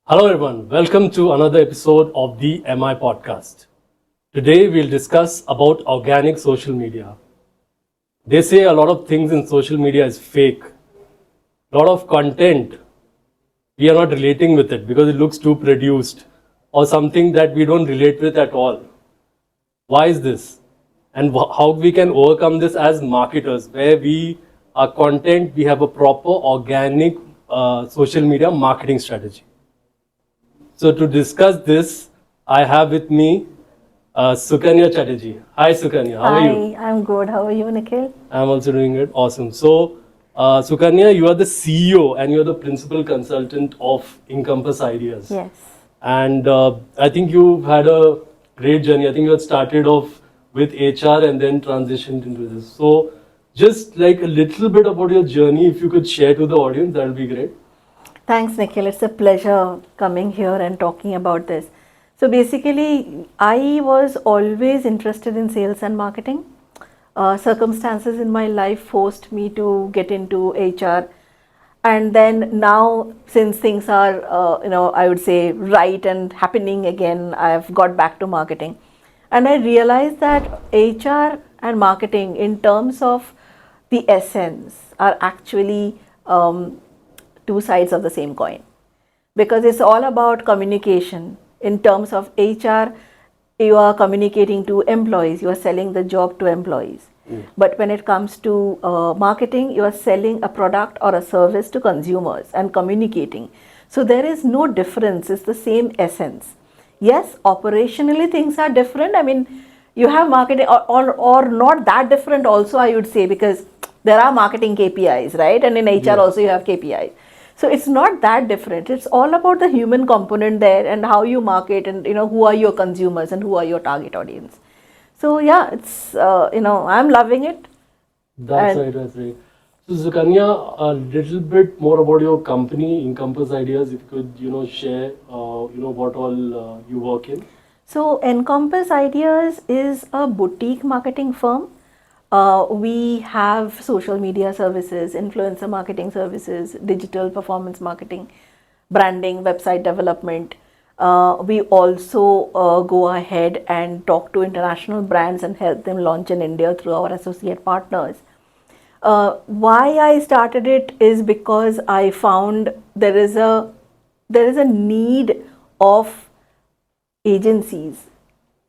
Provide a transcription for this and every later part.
Hello everyone, welcome to another episode of the MI podcast. Today we'll discuss about organic social media. They say a lot of things in social media is fake. A lot of content we are not relating with it because it looks too produced or something that we don't relate with at all. Why is this? And how we can overcome this as marketers where our content, we have a proper organic social media marketing strategy. So to discuss this, I have with me Sukanya Chatterjee. Hi Sukanya, how are you? Hi, I'm good. How are you, Nikhil? I'm also doing it. Awesome. So Sukanya, you are the CEO and you are the principal consultant of Encompass Ideas. Yes. And I think you've had a great journey. I think you had started off with HR and then transitioned into this. So just like a little bit about your journey, if you could share to the audience, that would be great. Thanks, Nikhil. It's a pleasure coming here and talking about this. So basically, I was always interested in sales and marketing. Circumstances in my life forced me to get into HR. And then now, since things are, I would say right and happening again, I've got back to marketing. And I realized that HR and marketing, in terms of the essence, are actually two sides of the same coin, because it's all about communication. In terms of HR, you are communicating to employees, you are selling the job to employees. But when it comes to marketing, you are selling a product or a service to consumers and communicating. So there is no difference, it's the same essence. Yes, operationally things are different. I mean, you have marketing or not that different also, I would say, because there are marketing KPIs, right? And in HR also you have KPIs. So it's not that different. It's all about the human component there and how you market and who are your consumers and who are your target audience. So yeah, it's I'm loving it. That's right, that's right. So Sukanya, a little bit more about your company, Encompass Ideas, if you could, share, what all you work in. So Encompass Ideas is a boutique marketing firm. We have social media services, influencer marketing services, digital performance marketing, branding, website development. We also go ahead and talk to international brands and help them launch in India through our associate partners. Why I started it is because I found there is a need of agencies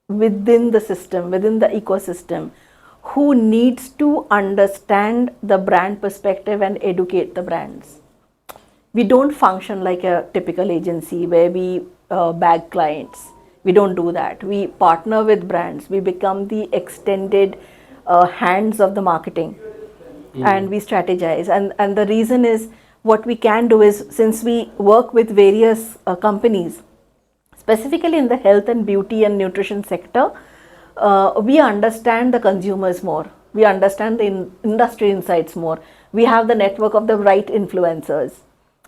within the system, within the ecosystem, who needs to understand the brand perspective and educate the brands. We don't function like a typical agency where we bag clients. We don't do that. We partner with brands. We become the extended hands of the marketing, and we strategize. And the reason is, what we can do is, since we work with various companies, specifically in the health and beauty and nutrition sector, we understand the consumers more. We understand the industry insights more. We have the network of the right influencers.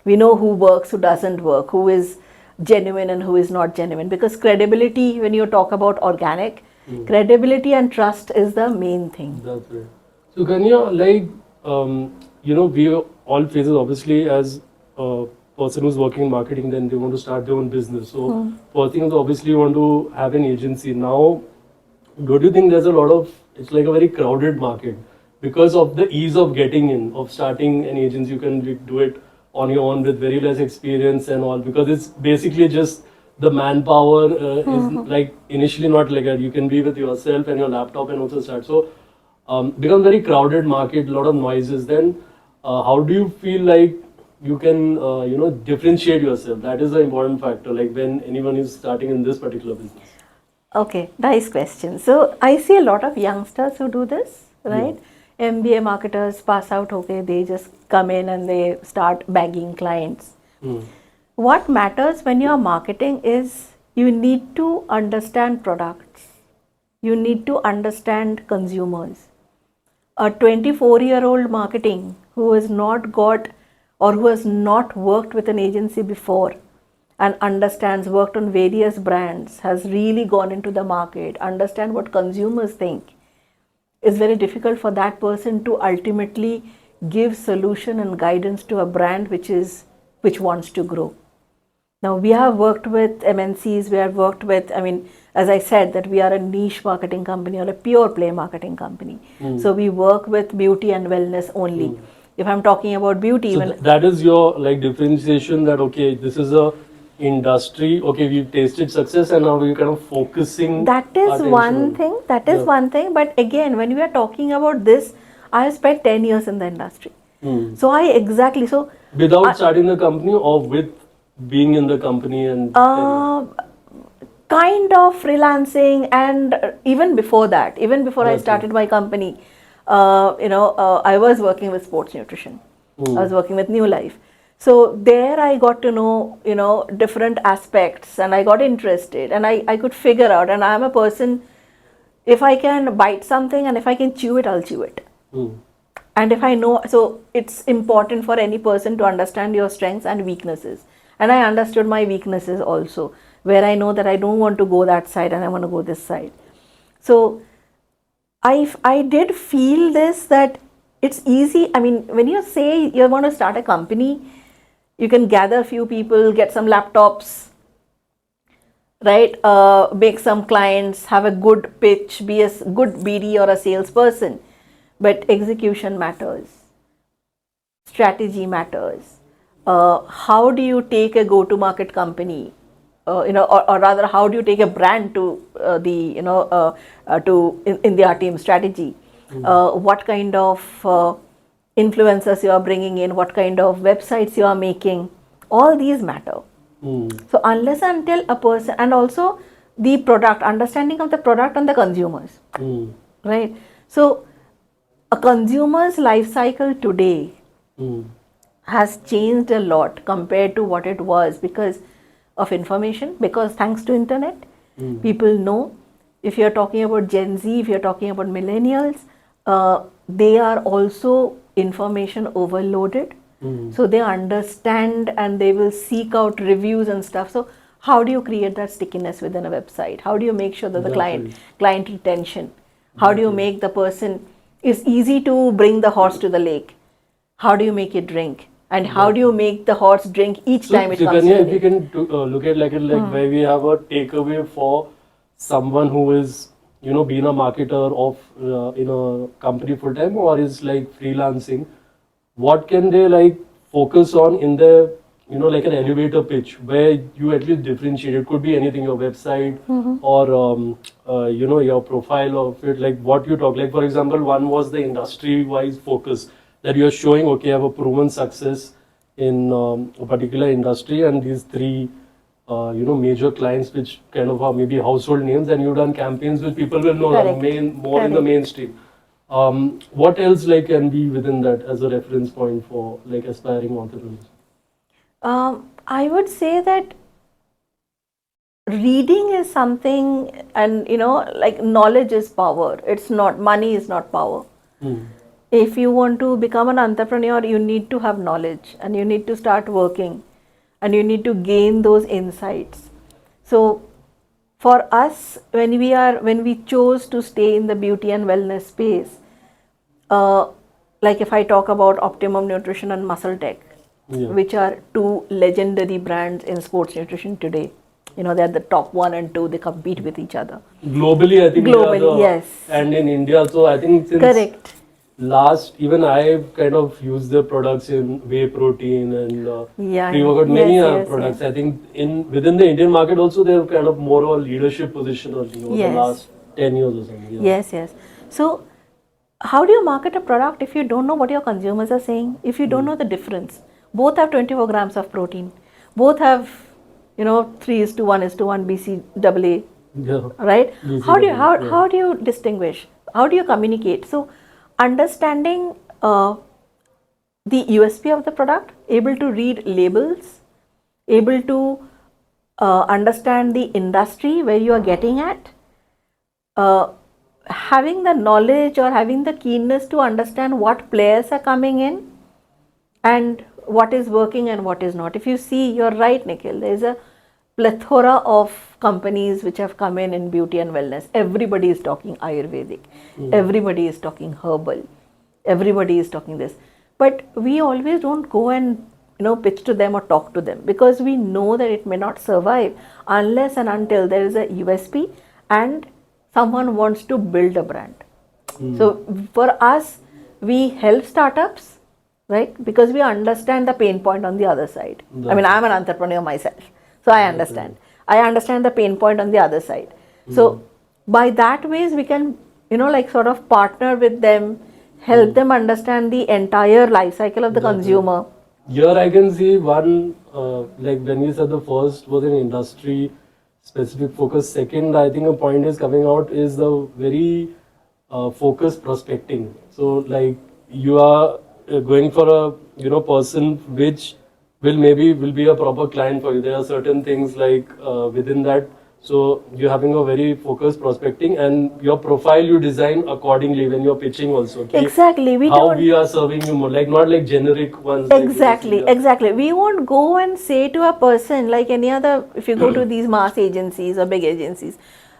We know who works, who doesn't work, who is genuine and who is not genuine. Because credibility, when you talk about organic, credibility and trust is the main thing. That's right. So Kanya, we all faces obviously as a person who's working in marketing, then they want to start their own business. So first thing is obviously you want to have an agency. Now, don't you think there's a lot of, it's like a very crowded market because of the ease of getting in, of starting an agency, you can do it on your own with very less experience and all, because it's basically just the manpower is like initially not like that. You can be with yourself and your laptop and also start. So becomes very crowded market, a lot of noises. Then how do you feel like you can differentiate yourself? That is the important factor, like when anyone is starting in this particular business. Okay, nice question. So I see a lot of youngsters who do this, right? MBA marketers pass out, okay, they just come in and they start bagging clients. What matters when you're marketing is you need to understand products. You need to understand consumers. A 24-year-old marketing who has not got or who has not worked with an agency before and understands, worked on various brands, has really gone into the market, understand what consumers think, it's very difficult for that person to ultimately give solution and guidance to a brand which wants to grow. Now, we have worked with MNCs, we have worked with, I mean, as I said, that we are a niche marketing company or a pure play marketing company. So, we work with beauty and wellness only. If I'm talking about beauty, So even that is your like differentiation that okay, this is a industry. Okay, we've tasted success and now we're kind of focusing that is attention one on. thing. That is Yeah. one thing. But again, when we are talking about this, I have spent 10 years in the industry. So, I exactly, so Without starting the company or with being in the company and uh, kind of freelancing, and even before that, even before I Got you. started my company, I was working with sports nutrition. I was working with New Life. So there I got to know, different aspects, and I got interested, and I could figure out, and I'm a person, if I can bite something and if I can chew it, I'll chew it. And if I know, so it's important for any person to understand your strengths and weaknesses. And I understood my weaknesses also, where I know that I don't want to go that side and I want to go this side. So I did feel this, that it's easy. I mean, when you say you want to start a company, you can gather a few people, get some laptops, right? Make some clients, have a good pitch, be a good BD or a salesperson. But execution matters, strategy matters. How do you take a go-to-market company? Or rather, how do you take a brand to in their team strategy? What kind of influencers you are bringing in? What kind of websites you are making? All these matter. So unless until a person, and also the product, understanding of the product and the consumers, right? So a consumer's life cycle today has changed a lot compared to what it was, because of information, because thanks to internet, people know. If you're talking about Gen Z, if you're talking about millennials, they are also information overloaded. So they understand and they will seek out reviews and stuff. So how do you create that stickiness within a website? How do you make sure that the client retention? How do you make the person, it's easy to bring the horse to the lake. How do you make it drink? And how do you make the horse drink each time it comes to Sukanya, the if we lake? can look at like where we have a takeaway for someone who is being a marketer of in a company full time or is like freelancing, what can they like focus on in their like an elevator pitch where you at least differentiate? It could be anything, your website or your profile of it, like what you talk. Like for example, one was the industry wise focus that you're showing. Okay, I have a proven success in a particular industry and these three major clients which kind of are maybe household names, and you've done campaigns which people will know Correct. more in the mainstream. What else like can be within that as a reference point for like aspiring entrepreneurs? I would say that reading is something, and like knowledge is power. It's not, money is not power. If you want to become an entrepreneur, you need to have knowledge and you need to start working and you need to gain those insights. So for us, when we chose to stay in the beauty and wellness space, like if I talk about Optimum Nutrition and Muscle Tech, which are two legendary brands in sports nutrition today. They're the top 1 and 2. They compete with each other. Globally, I think Globally, yes. And in India, so I think since Correct. last, even I've kind of used their products in whey protein and pre-workout, Yes, many yes, products. yes. I think within the Indian market also they have kind of more of a leadership position over the Yes. last 10 years or something. Yes, yes. So how do you market a product if you don't know what your consumers are saying? If you don't know the difference? Both have 24 grams of protein. Both have 3:1:1 BCAA. Yeah. Right? BCAA, How do you distinguish? How do you communicate? So understanding the USP of the product, able to read labels, able to understand the industry where you are getting at, having the knowledge or having the keenness to understand what players are coming in and what is working and what is not. If you see, you're right, Nikhil, there is a plethora of companies which have come in beauty and wellness. Everybody is talking Ayurvedic, everybody is talking herbal, everybody is talking this. But we always don't go and pitch to them or talk to them, because we know that it may not survive unless and until there is a USP and someone wants to build a brand. So for us, we help startups, right? Because we understand the pain point on the other side. I mean, I'm an entrepreneur myself, so I understand. I understand the pain point on the other side. So by that ways, we can, sort of partner with them, help them understand the entire life cycle of the consumer. Here I can see one, like when you said the first was an industry specific focus. Second, I think a point is coming out is the very focused prospecting. So like you are going for a person which will be a proper client for you. There are certain things like within that. So you're having a very focused prospecting, and your profile you design accordingly when you're pitching also. Okay? Exactly. We are serving you more, like not like generic ones. Exactly. We won't go and say to a person like any other, if you go to these mass agencies or big agencies,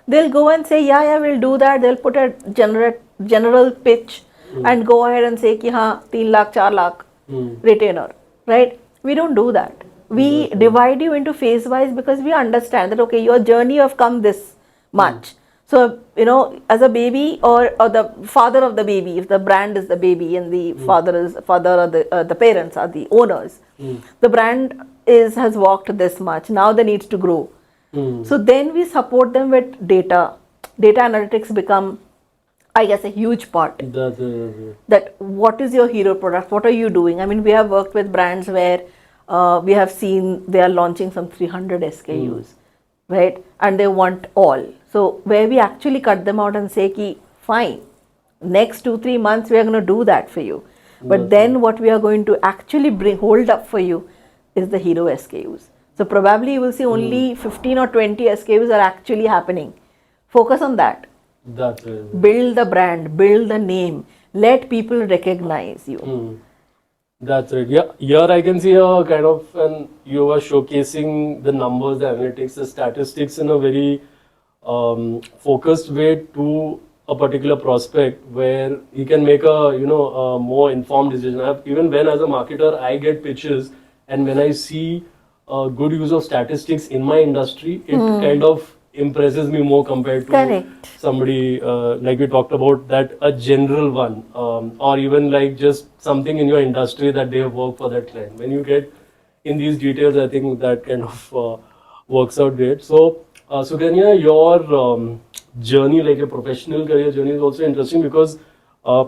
they'll go and say, yeah, we'll do that. They'll put a general pitch and go ahead and say, ki, haan, 3 lakh, 4 lakh retainer, right? We don't do that. We divide you into phase wise, because we understand that, okay, your journey have come this much. So, as a baby or the father of the baby, if the brand is the baby and the father or the parents are the owners, the brand has walked this much. Now they need to grow. So then we support them with data. Data analytics become, I guess, a huge part. That what is your hero product? What are you doing? I mean, we have worked with brands where we have seen they are launching some 300 SKUs, right? And they want all. So where we actually cut them out and say, ki, fine, next 2-3 months we are going to do that for you. But then what we are going to actually hold up for you is the hero SKUs. So probably you will see only 15 or 20 SKUs are actually happening. Focus on that. Build the brand, build the name, let people recognize you. That's right. Yeah, here I can see a kind of, and you are showcasing the numbers, the analytics, the statistics in a very focused way to a particular prospect, where he can make a a more informed decision. Even when as a marketer I get pitches, and when I see good use of statistics in my industry, it kind of impresses me more compared to somebody like we talked about, that a general one, or even like just something in your industry that they have worked for that client. When you get in these details, I think that kind of works out great. So Sukanya, your journey, like your professional career journey, is also interesting, because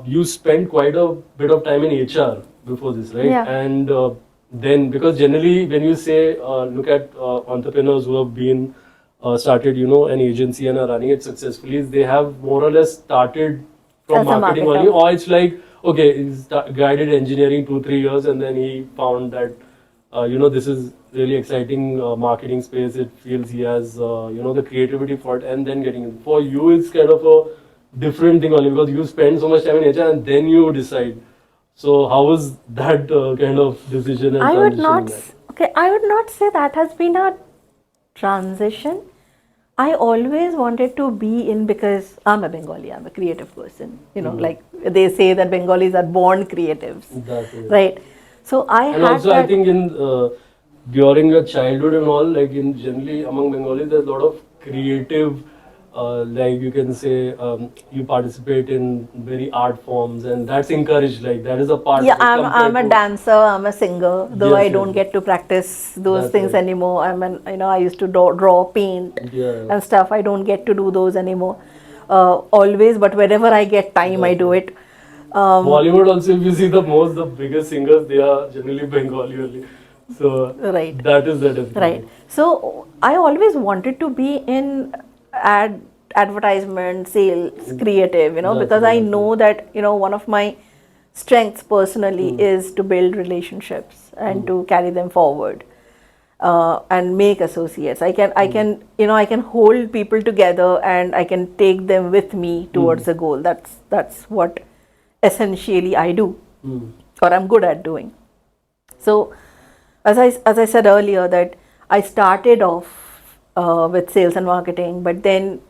you spent quite a bit of time in HR before this, right? And then, because generally when you say look at entrepreneurs who have been started an agency and are running it successfully, they have more or less started from marketing only, or it's like, okay, he's guided engineering 2-3 years and then he found that this is really exciting marketing space. It feels he has the creativity for it, and then getting in. For you, it's kind of a different thing only, because you spend so much time in HR and then you decide. So how was that kind of decision and transition? I would not say that has been a transition. I always wanted to be in, because I'm a Bengali, I'm a creative person. Like they say that Bengalis are born creatives, right? So I think in during your childhood and all, like in generally among Bengalis, there's a lot of creative, like you can say, you participate in very art forms, and that's encouraged. Like that is a part. Yeah, I'm a dancer, I'm a singer. Though I don't get to practice those things anymore. I used to draw, paint, and stuff. I don't get to do those anymore. Always, but wherever I get time, I do it. Bollywood also, if you see the biggest singers, they are generally Bengali only. So that is the difference. Right. So I always wanted to be in advertisement, sales, creative, because I know that, one of my strengths personally is to build relationships and to carry them forward, and make associates. I can hold people together and I can take them with me towards a goal. That's what essentially I do, or I'm good at doing. So as I said earlier, that I started off with sales and marketing, but then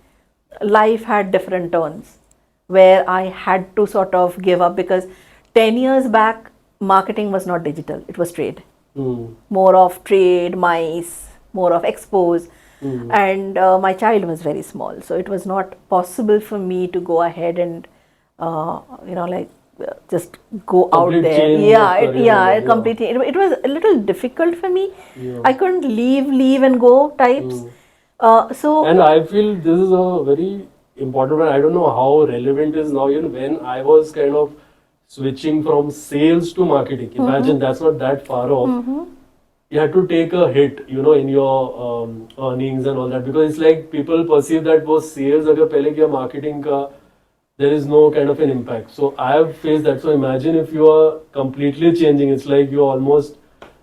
life had different turns where I had to sort of give up, because 10 years back marketing was not digital, it was trade. more of trade, mice, more of expos. Hmm. And my child was very small, so it was not possible for me to go ahead and just go out Complete there. change Yeah, of career and all, it yeah. completely. It was a little difficult for me. Yeah. I couldn't leave and go types. So And I feel this is a very important one. I don't know how relevant is now. When I was kind of switching from sales to marketing, imagine that's not that far off. You had to take a hit, in your earnings and all that, because it's like people perceive that was sales agar pehle kiya marketing ka, there is no kind of an impact. So I have faced that. So imagine if you are completely changing, it's like you're almost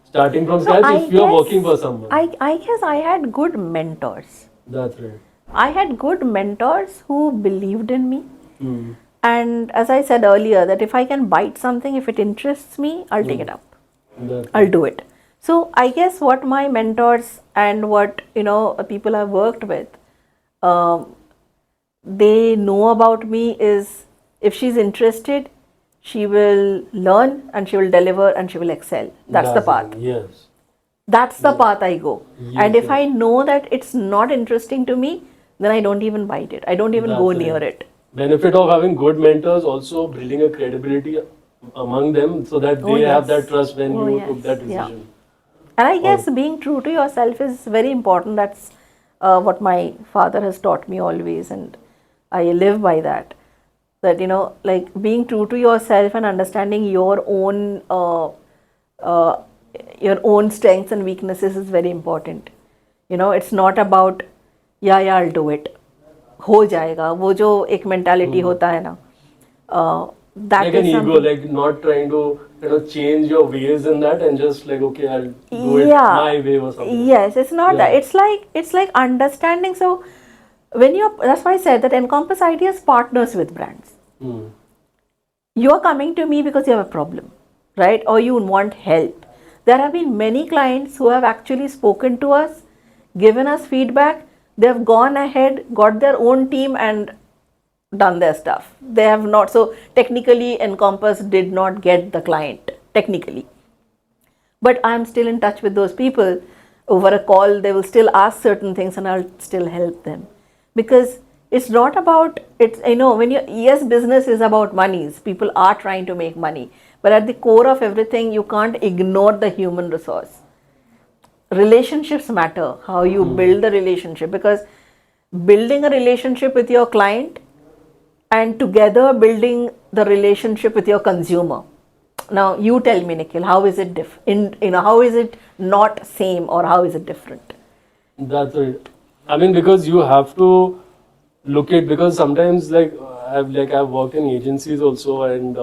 starting from so scratch I if you're working for guess someone. I guess I had good mentors. That's right. I had good mentors who believed in me. Hmm. And as I said earlier, that if I can bite something, if it interests me, I'll take it up. That's I'll right. do it. So I guess what my mentors and what people I've worked with, um, they know about me is if she's interested, she will learn and she will deliver and she will excel. That's the That's the path. thing. Yes. That's the path I go. And Yes, if I yes. know that it's not interesting to me, then I don't even bite it. I don't even go That's near right. it. Benefit of having good mentors, also building a credibility among them so that Oh they have that yes. trust when Oh you took yes. that Yeah. decision. And I Or guess being true to yourself is very important. That's what my father has taught me always, and I live by that. That like being true to yourself and understanding uh, your own strengths and weaknesses is very important. It's not about yeah, I'll do it. हो जाएगा वो जो एक mentality होता है ना, like that an is ego, something. like not trying to change your ways in that and just like, okay, I'll do it Yeah, my way or something. yes, it's not that. Yeah. It's like understanding. So when that's why I said that Encompass Ideas partners with brands. Hmm. You are coming to me because you have a problem, right? Or you want help. There have been many clients who have actually spoken to us, given us feedback. They have gone ahead, got their own team, and done their stuff. They have not. So technically, Encompass did not get the client, technically. But I'm still in touch with those people. Over a call, they will still ask certain things and I'll still help them. Because it's not about, when yes, business is about monies. People are trying to make money. But at the core of everything, you can't ignore the human resource. Relationships matter, how you build the relationship. Because building a relationship with your client and together building the relationship with your consumer. Now you tell me, Nikhil, how is it how is it not same or how is it different? That's it. I mean, because you have to look at, because sometimes I've worked in agencies also, and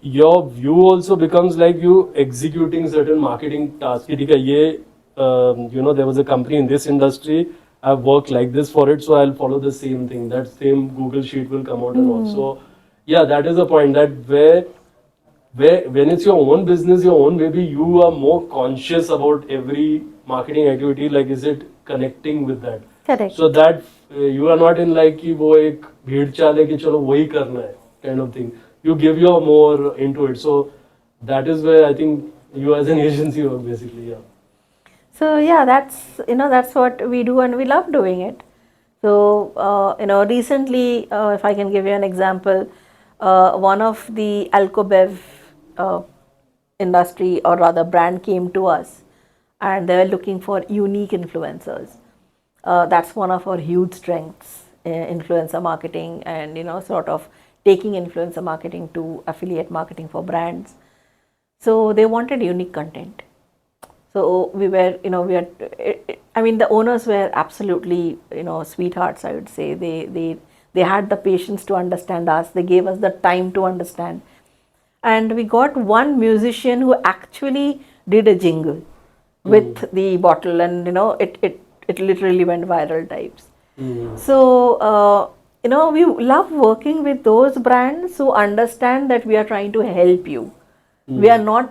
your view also becomes like you executing certain marketing tasks. कि ठीक है, there was a company in this industry. I've worked like this for it, so I'll follow the same thing. That same Google sheet will come out and all. So yeah, that is the point. That where when it's your own business, your own baby, you are more conscious about every marketing activity. Like, is it connecting with that? Correct. So that you are not in like कि वो एक भीड़ चाल है कि चलो वही करना है kind of thing. You give your more into it. So that is where I think you as an agency work basically. Yeah. So yeah, that's what we do and we love doing it. So recently, if I can give you an example, one of the Alcobev uh, industry or rather brand came to us, and they were looking for unique influencers. That's one of our huge strengths, influencer marketing, and sort of taking influencer marketing to affiliate marketing for brands. So they wanted unique content. So I mean, the owners were absolutely, sweethearts, I would say. They had the patience to understand us. They gave us the time to understand. And we got one musician who actually did a jingle with the bottle, and it literally went viral types. So we love working with those brands who understand that we are trying to help you. We are not,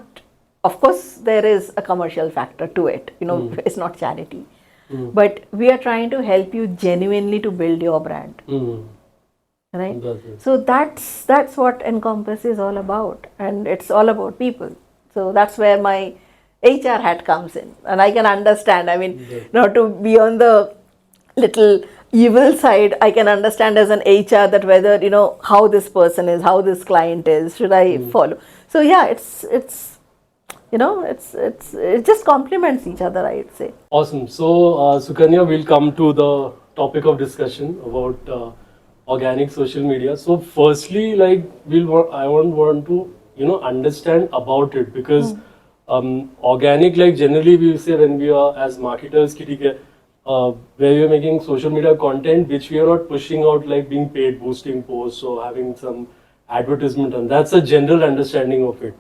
of course, there is a commercial factor to it. It's not charity, but we are trying to help you genuinely to build your brand. Right? That's it. So that's what Encompass is all about, and it's all about people. So that's where my HR hat comes in, and I can understand. I mean, Yeah. not to be on the little evil side, I can understand as an HR that whether how this person is, how this client is, should I follow? So yeah, it just complements each other, I'd say. Awesome. So, Sukanya, we'll come to the topic of discussion about organic social media. So, firstly, like I want to understand about it because organic, like generally we say when we are as marketers, where we are making social media content, which we are not pushing out like being paid, boosting posts or having some advertisement, and that's a general understanding of it.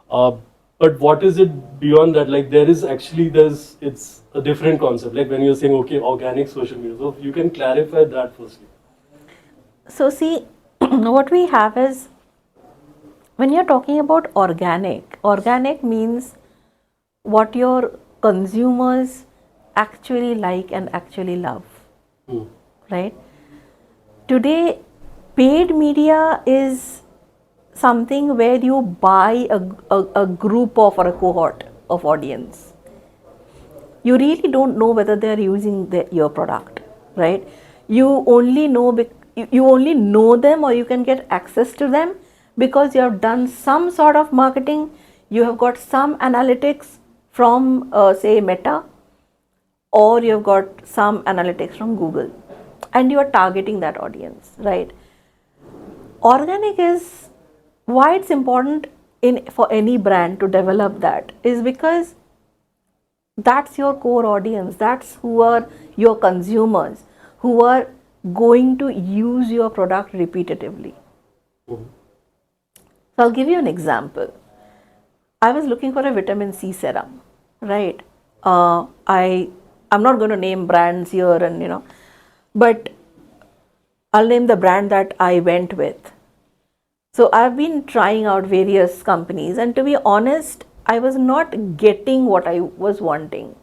Uh, but what is it beyond that? Like it's a different concept. Like when you're saying okay, organic social media. So you can clarify that firstly. So see, what we have is, when you're talking about organic means what your consumers actually like and actually love, Hmm. right? Today, paid media is something where you buy a group of or a cohort of audience. You really don't know whether they are using your product, right? You only know you only know them, or you can get access to them because you have done some sort of marketing. You have got some analytics from say Meta, or you have got some analytics from Google, and you are targeting that audience, right? Organic is why it's important for any brand to develop that is because that's your core audience, that's who are your consumers who are going to use your product repetitively. Mhm. So I'll give you an example. I was looking for a vitamin C serum, right? I'm not going to name brands here, and but I'll name the brand that I went with. So I've been trying out various companies, and to be honest, I was not getting what I was wanting.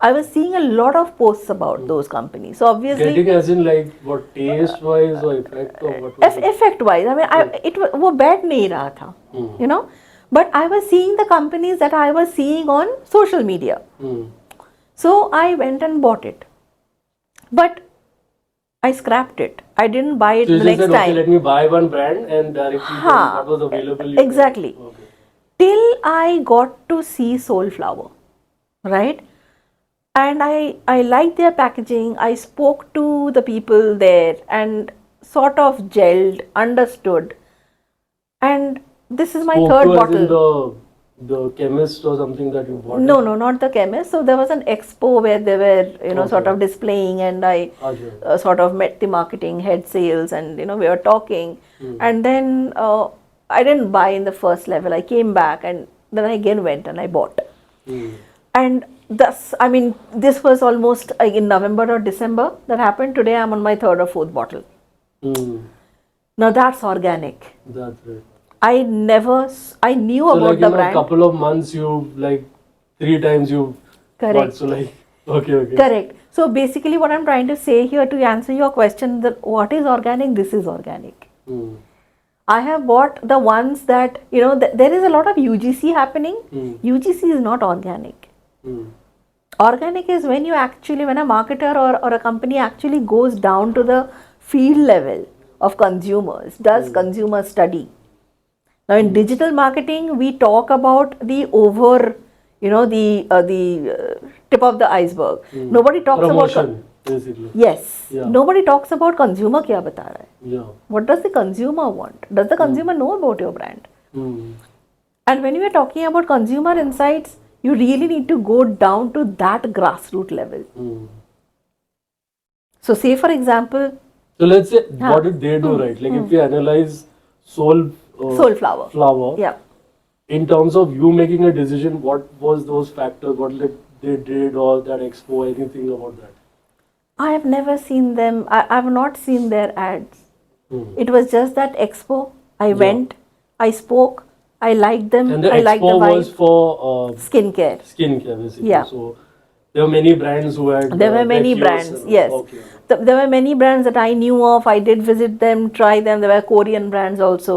I was seeing a lot of posts about those companies. So obviously, Getting as in like what taste wise or effect or what was it? effect wise, I mean, वो bad नहीं रहा था, But I was seeing the companies that I was seeing on social media. So I went and bought it, but I scrapped it. I didn't buy it So you the just next said, okay, time. let me buy one brand and directly then what was available. You Exactly. Okay. Till I got to see Soulflower, right? And I liked their packaging. I spoke to the people there and sort of gelled, understood. And this is my Spoke third to as in bottle. the chemist or something that you bought. No, no, not the chemist. So there was an expo where they were, sort Okay. of displaying, and I Acha. sort of met the marketing head sales, and we were talking. And then I didn't buy in the first level. I came back, and then I again went and I bought. And thus, I mean, this was almost in November or December that happened. Today I'm on my third or fourth bottle. Now that's organic. That's right. I knew So about like the in a brand. couple of months you like 3 times you Correct. got, so like okay. Correct. So basically what I'm trying to say here to answer your question, that what is organic, this is organic. I have bought the ones that, there is a lot of UGC happening. UGC is not organic. Organic is when when a marketer or a company actually goes down to the field level of consumers, does consumer study. Now in digital marketing, we talk about the tip of the iceberg. Nobody talks Promotion, about basically. yes. Yeah. Nobody talks about consumer kya bata raha hai. Yeah. What does the consumer want? Does the consumer know about your brand? And when you are talking about consumer insights, you really need to go down to that grassroots level. So say for example, so let's say what did they do right? Like if we analyze Soulflower. flower, Yeah. in terms of you making a decision, what was those factors? What like they did or that expo, anything about that? I have never seen them. I have not seen their ads. It was just that expo. I went, I spoke, I liked them. And the I liked the expo vibe. was for Skincare. skincare, basically. Yeah. So there were many brands who had. There were many their kiosks brands. and- Yes. Okay. There were many brands that I knew of. I did visit them, try them. There were Korean brands also.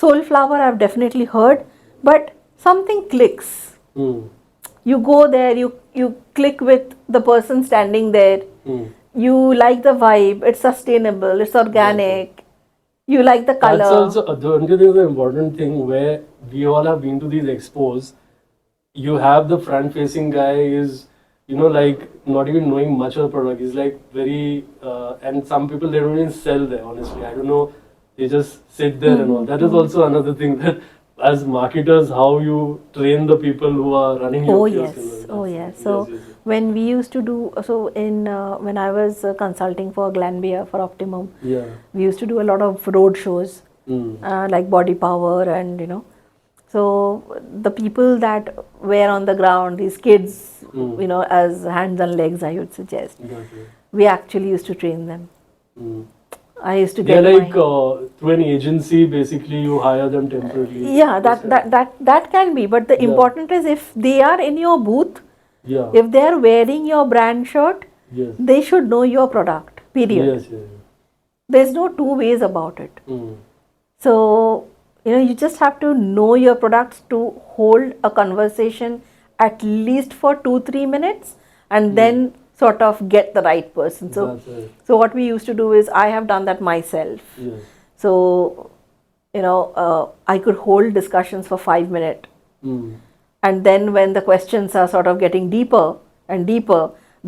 Soulflower I've definitely heard, but something clicks. You go there, you click with the person standing there. You like the vibe. It's sustainable. It's organic. You like the color. That's also don't you think the important thing where we all have been to these expos. You have the front facing guy is, like not even knowing much of the product. He's like very and some people they don't even sell there, honestly. I don't know, they just sit there and all. That is also another thing that as marketers, how you train the people who are running your kiosk and all. Oh That's- yes. So yes. when we used to do, so in when I was consulting for Glanbia for Optimum, Yeah. we used to do a lot of road shows, like Body Power, and so the people that were on the ground, these kids, as hands and legs, I would suggest, Exactly. we actually used to train them. I used to Yeah, get like my, through an agency, basically you hire them temporarily. yeah, that can be, but the Yeah. important is if they are in your booth, Yeah. if they are wearing your brand shirt, Yes. they should know your product, period. Yes. There's no two ways about it. Mm. So you just have to know your products to hold a conversation at least for 2-3 minutes, and then sort of get the right person. So That's right. so what we used to do is, I have done that myself. Yes. So I could hold discussions for 5 minutes, and then when the questions are sort of getting deeper and deeper,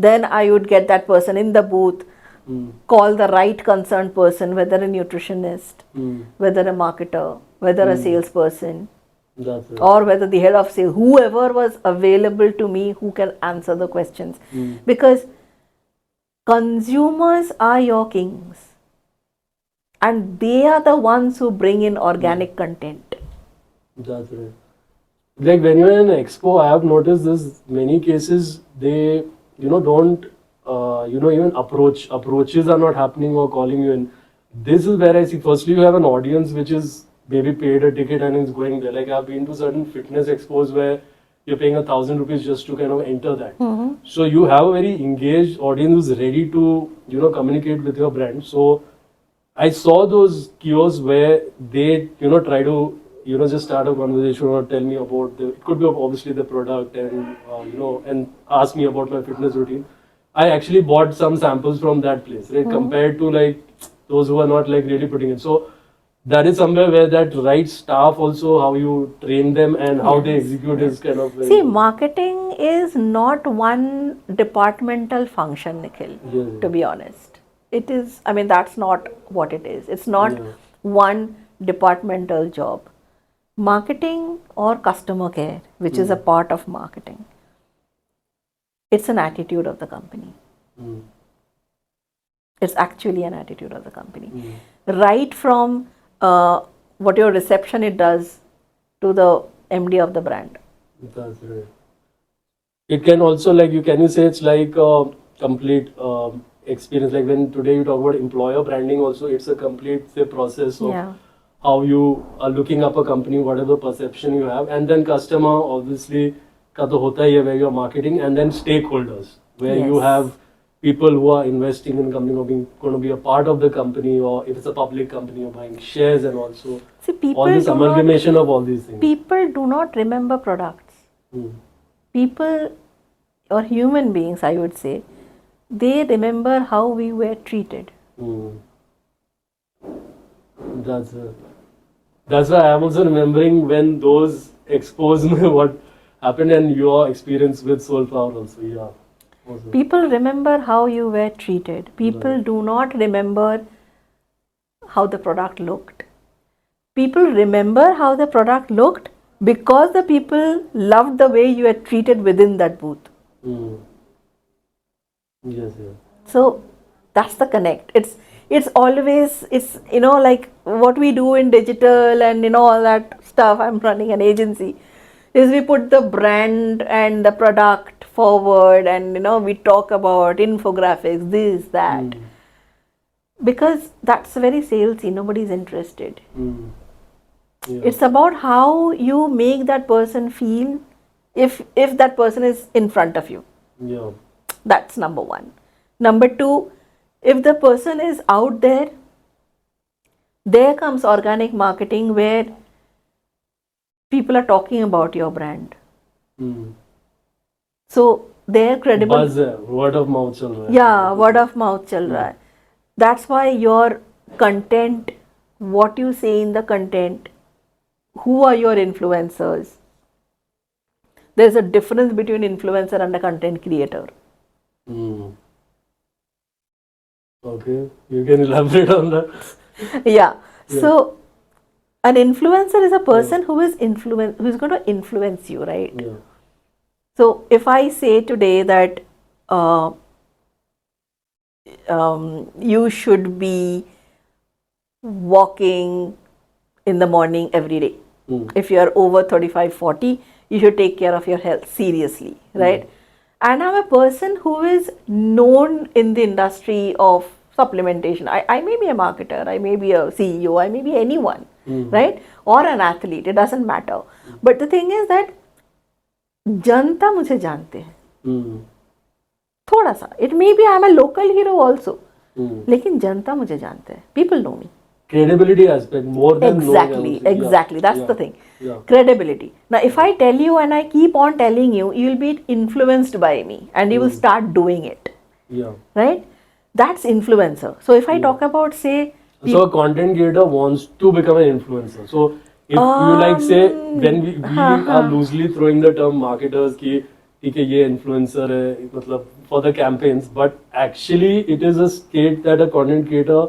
then I would get that person in the booth, call the right concerned person, whether a nutritionist, whether a marketer, whether a salesperson, That's right. or whether the head of sales, whoever was available to me who can answer the questions. Because consumers are your kings, and they are the ones who bring in organic content. That's right. Like when you're in an expo, I have noticed this many cases they don't even approaches are not happening or calling you in. This is where I see firstly you have an audience which is maybe paid a ticket and is going there. Like I've been to certain fitness expos where you're paying 1,000 rupees just to kind of enter that. So you have a very engaged audience who's ready to communicate with your brand. So I saw those kiosks where they, try to, just start a conversation or tell me about it could be obviously the product and, and ask me about my fitness routine. I actually bought some samples from that place, right? Compared to like those who are not like really putting it. So that is somewhere where that right staff also, how you train them and how they execute is kind of very See, marketing is not one departmental function, Nikhil, to be honest. It is, I mean, that's not what it is. It's not one departmental job. Marketing or customer care, which is a part of marketing, it's an attitude of the company. It's actually an attitude of the company. Right from what your reception it does to the MD of the brand. That's right. It can also like can you say it's like a complete experience. Like when today you talk about employer branding, also it's a complete say, process of how you are looking up a company, whatever perception you have, and then customer obviously ka to hota hai where you're marketing, and then stakeholders where you have people who are investing in company or going to be a part of the company, or if it's a public company you're buying shares, and also all this amalgamation of all these things. People do not remember products. People or human beings, I would say, they remember how we were treated. That's why I'm also remembering when those expos what happened and your experience with Soul Power also. Yeah. Awesome. People remember how you were treated. People do not remember how the product looked. People remember how the product looked because the people loved the way you were treated within that booth. Yes. So that's the connect. It's always, it's like what we do in digital and all that stuff. I'm running an agency, is we put the brand and the product forward, and we talk about infographics, this, that, because that's very salesy. Nobody's interested. It's about how you make that person feel if that person is in front of you. That's number one. Number two, if the person is out there, there comes organic marketing where people are talking about your brand. So they're credible. Buzz है, word of mouth चल रहा है. Yeah, word of mouth चल रहा है. That's why your content, what you say in the content, who are your influencers? There's a difference between influencer and a content creator. Okay, you can elaborate on that. Yeah. So an influencer is a person who is who's going to influence you, right? Yeah. So if I say today that you should be walking in the morning every day. If you are over 35, 40, you should take care of your health seriously, right? And I'm a person who is known in the industry of supplementation. I may be a marketer, I may be a CEO, I may be anyone, right? Or an athlete, it doesn't matter. But the thing is that जनता मुझे जानते हैं थोड़ा सा. It may be I'm a local hero also, लेकिन जनता मुझे जानते हैं. People know me. Credibility aspect more than exactly. That's the thing. Credibility. Now, if I tell you and I keep on telling you, you will be influenced by me and you will start doing it. Yeah. Right? That's influencer. So if I talk about, say, so a content creator wants to become an influencer. So if you like say when we are loosely throwing the term marketers कि ठीक है ये influencer है मतलब for the campaigns, but actually it is a state that a content creator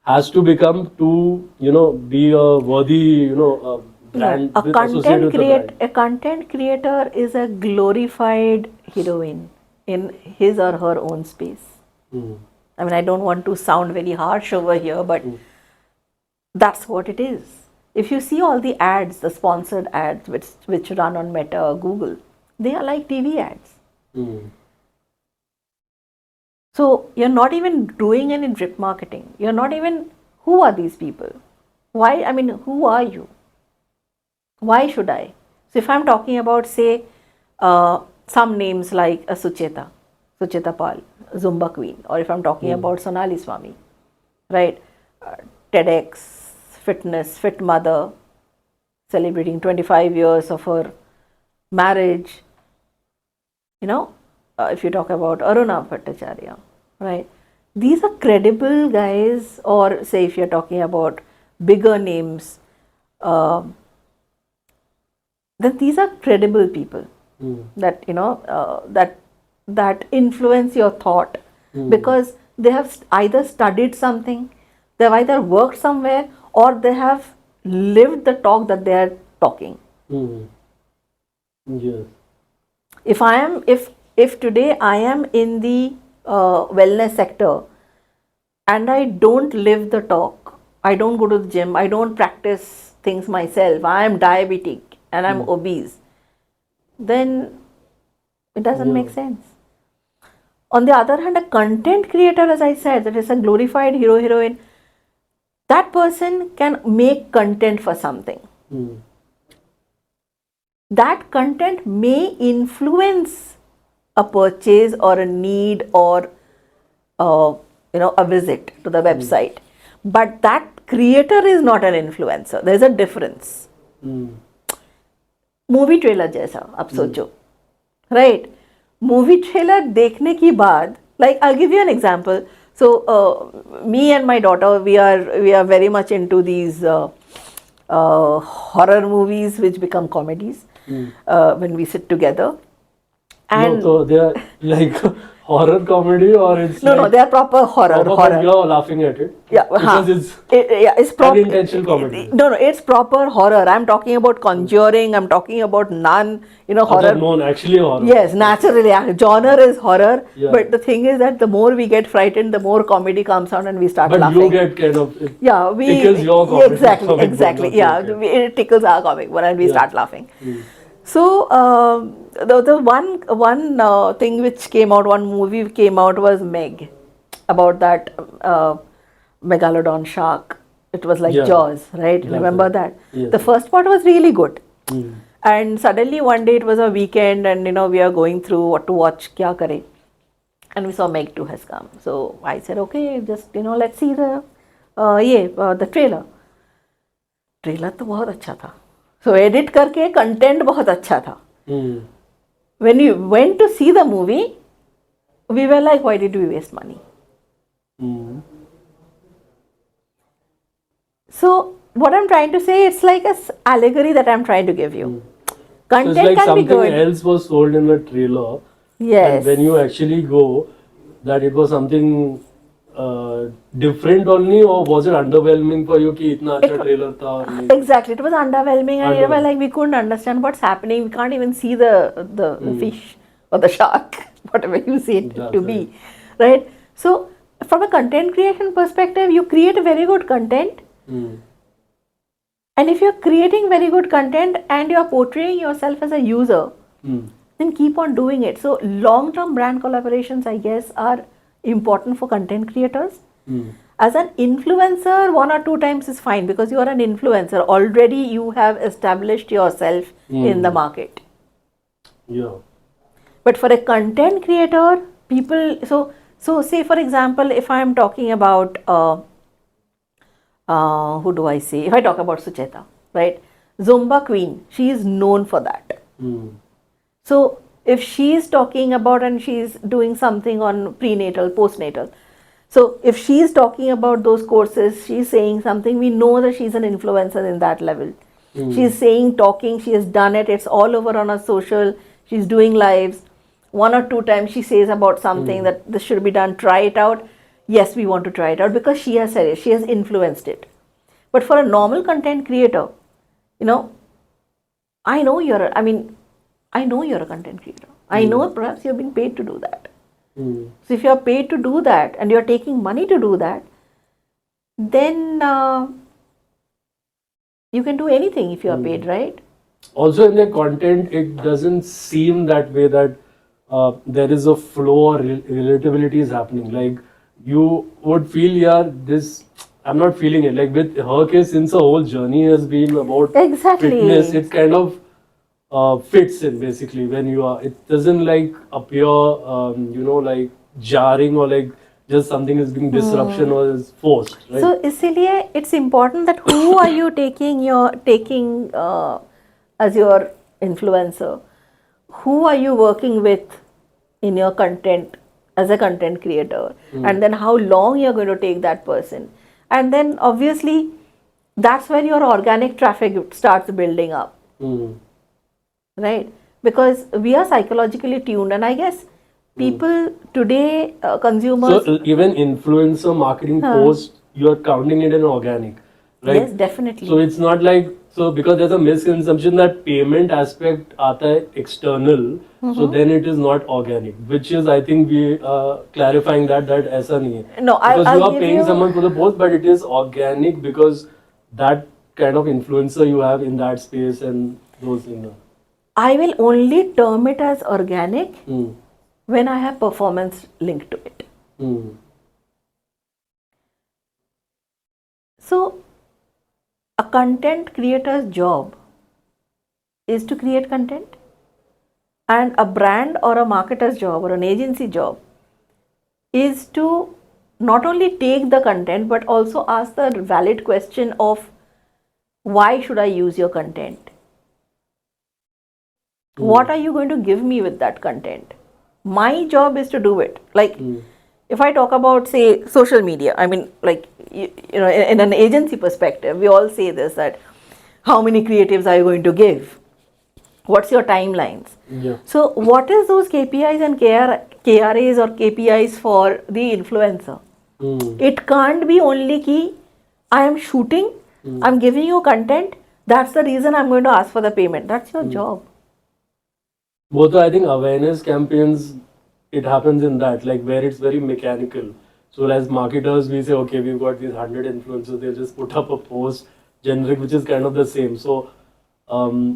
has to become to be a worthy brand. A content creator is a glorified heroine in his or her own space. I mean, I don't want to sound very harsh over here, but that's what it is. If you see all the ads, the sponsored ads which run on Meta or Google, they are like TV ads. So you're not even doing any drip marketing. You're not even, who are these people? Why, I mean, who are you? Why should I? So if I'm talking about, say, some names like Sucheta Pal, Zumba Queen, or if I'm talking about Sonali Swami, right? TEDx, fitness, fit mother, celebrating 25 years of her marriage, if you talk about Aruna Bhattacharya, right? These are credible guys, or say if you're talking about bigger names, then these are credible people that, that influence your thought because they have either studied something, they have either worked somewhere, or they have lived the talk that they are talking. Yes. If today I am in the wellness sector and I don't live the talk, I don't go to the gym, I don't practice things myself, I am diabetic and I'm obese, then it doesn't make sense. On the other hand, a content creator, as I said, that is a glorified hero, heroine, that person can make content for something. That content may influence a purchase or a need or a visit to the website, but that creator is not an influencer. There is a difference. Movie trailer जैसा अब सोचो, right? Movie trailer देखने के बाद, like I'll give you an example. So me and my daughter, we are very much into these horror movies which become comedies when we sit together. And no, so they are like horror comedy, or it's no, they are proper horror. Horror. You're laughing at it. Yeah, because it's proper unintentional comedy. No, it's proper horror. I'm talking about Conjuring. I'm talking about Nun. Horror. No, actually horror. Yes, naturally, genre is horror. Yeah. But the thing is that the more we get frightened, the more comedy comes out and we start laughing. But you get kind of tickles your comic. Exactly. Yeah, it tickles our comic book and we start laughing. So the one thing which came out, one movie came out was Meg, about that megalodon shark. It was like Jaws, right? Remember that? Yes. The first part was really good. And suddenly one day it was a weekend and we are going through what to watch, kya kare. And we saw Meg 2 has come. So I said, okay, just let's see the trailer. Trailer तो बहुत अच्छा था. So edit करके content बहुत अच्छा था. when we went to see the movie, we were like, why did we waste money? Mm. So what I'm trying to say, it's like a allegory that I'm trying to give you. So it's Content like can be something good. else was sold in the trailer, and Yes. when you actually go, that it was something different only, or was it underwhelming for you कि इतना अच्छा It- trailer था और like Exactly. It was underwhelming, and we were underwhelming. like, we couldn't understand what's happening. We can't even see the fish or the shark, whatever you see it That's to right. be, right? So, from a content creation perspective, you create a very good content, Mm. and if you're creating very good content and you're portraying yourself as a user, Mm. then keep on doing it. So, long-term brand collaborations, I guess, are important for content creators. Mm. As an influencer, 1 or 2 times is fine because you are an influencer. Already you have established yourself in the Mm. market. Yeah. But for a content creator, people, so say for example, if I am talking about, who do I say? If I talk about Sucheta, right? Zumba Queen, she is known for that. Mm. So if she is talking about and she is doing something on prenatal, postnatal, so if she is talking about those courses, she is saying something, we know that she's an influencer in that level. She is saying, talking, she has done it, it's all over on her social, she's doing lives. 1 or 2 times she says about something that this should be done, try it out. Yes, we want to try it out because she has said it, she has influenced it. But for a normal content creator, you know, I know you're, I mean, I know you're a content creator. I know perhaps you're being paid to do that. Mm. So if you're paid to do that and you're taking money to do that, then you can do anything if you are paid, right? Also in the content, it doesn't seem that way that there is a flow or relatability is happening. Like you would feel, yeah, this. I'm not feeling it. Like with her case, since the whole journey has been about Exactly. fitness, it's kind of fits in basically when you are. It doesn't like appear, like jarring or like just something is being disruption or is forced, right? So इसलिए it's important that who are you taking as your influencer? Who are you working with in your content as a content creator? And then how long you're going to take that person? And then obviously that's when your organic traffic starts building up, Mm. right? Because we are psychologically tuned, and I guess people today, consumers, So even influencer marketing post, you are counting it in organic, right? yes, definitely. So it's not like so because there's a misconception that payment aspect आता है external, so then it is not organic, which is I think we clarifying that ऐसा नहीं है. No, Because I'll you are give paying you. someone for the post, but it is organic because that kind of influencer you have in that space and those things. I will only term it as organic Hmm. when I have performance linked to it. Hmm. So, a content creator's job is to create content, and a brand or a marketer's job or an agency job is to not only take the content but also ask the valid question of why should I use your content? What are you going to give me with that content? My job is to do it. Like, if I talk about, say, social media, I mean, like, in an agency perspective, we all say this, that how many creatives are you going to give? What's your timelines? Yeah. So, what is those KPIs and KRAs or KPIs for the influencer? Hmm. It can't be only ki I am shooting, I'm giving you content, that's the reason I'm going to ask for the payment. That's your job. Both I think awareness campaigns, it happens in that, like where it's very mechanical. So as marketers, we say, okay, we've got these 100 influencers, they'll just put up a post generic, which is kind of the same. So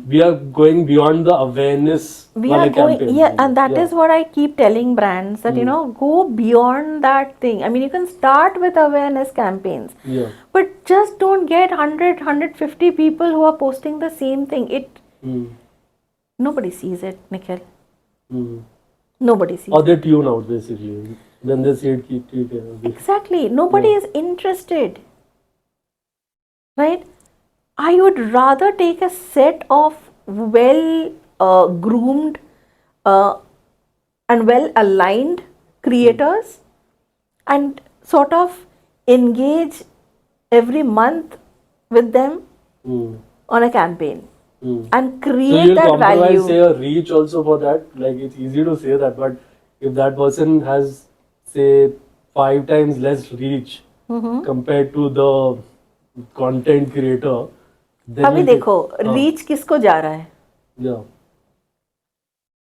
we are going beyond the awareness We are going, campaign. yeah, and that is what I keep telling brands that, go beyond that thing. I mean, you can start with awareness campaigns, Yeah. but just don't get 150 people who are posting the same thing. Nobody sees it, Nikhil. Nobody sees Or it. they tune out basically. Then they say it keep Exactly. Nobody is interested. Right? I would rather take a set of well groomed uh, and well aligned creators, and sort of engage every month with them Hmm. on a campaign Hmm. and So create you'll that compromise, value. say, a reach also for that. Like it's easy to say that, but if that person has, say, 5 times less reach compared to the content creator, then अभी you'll take. देखो reach किसको जा रहा है. Yeah.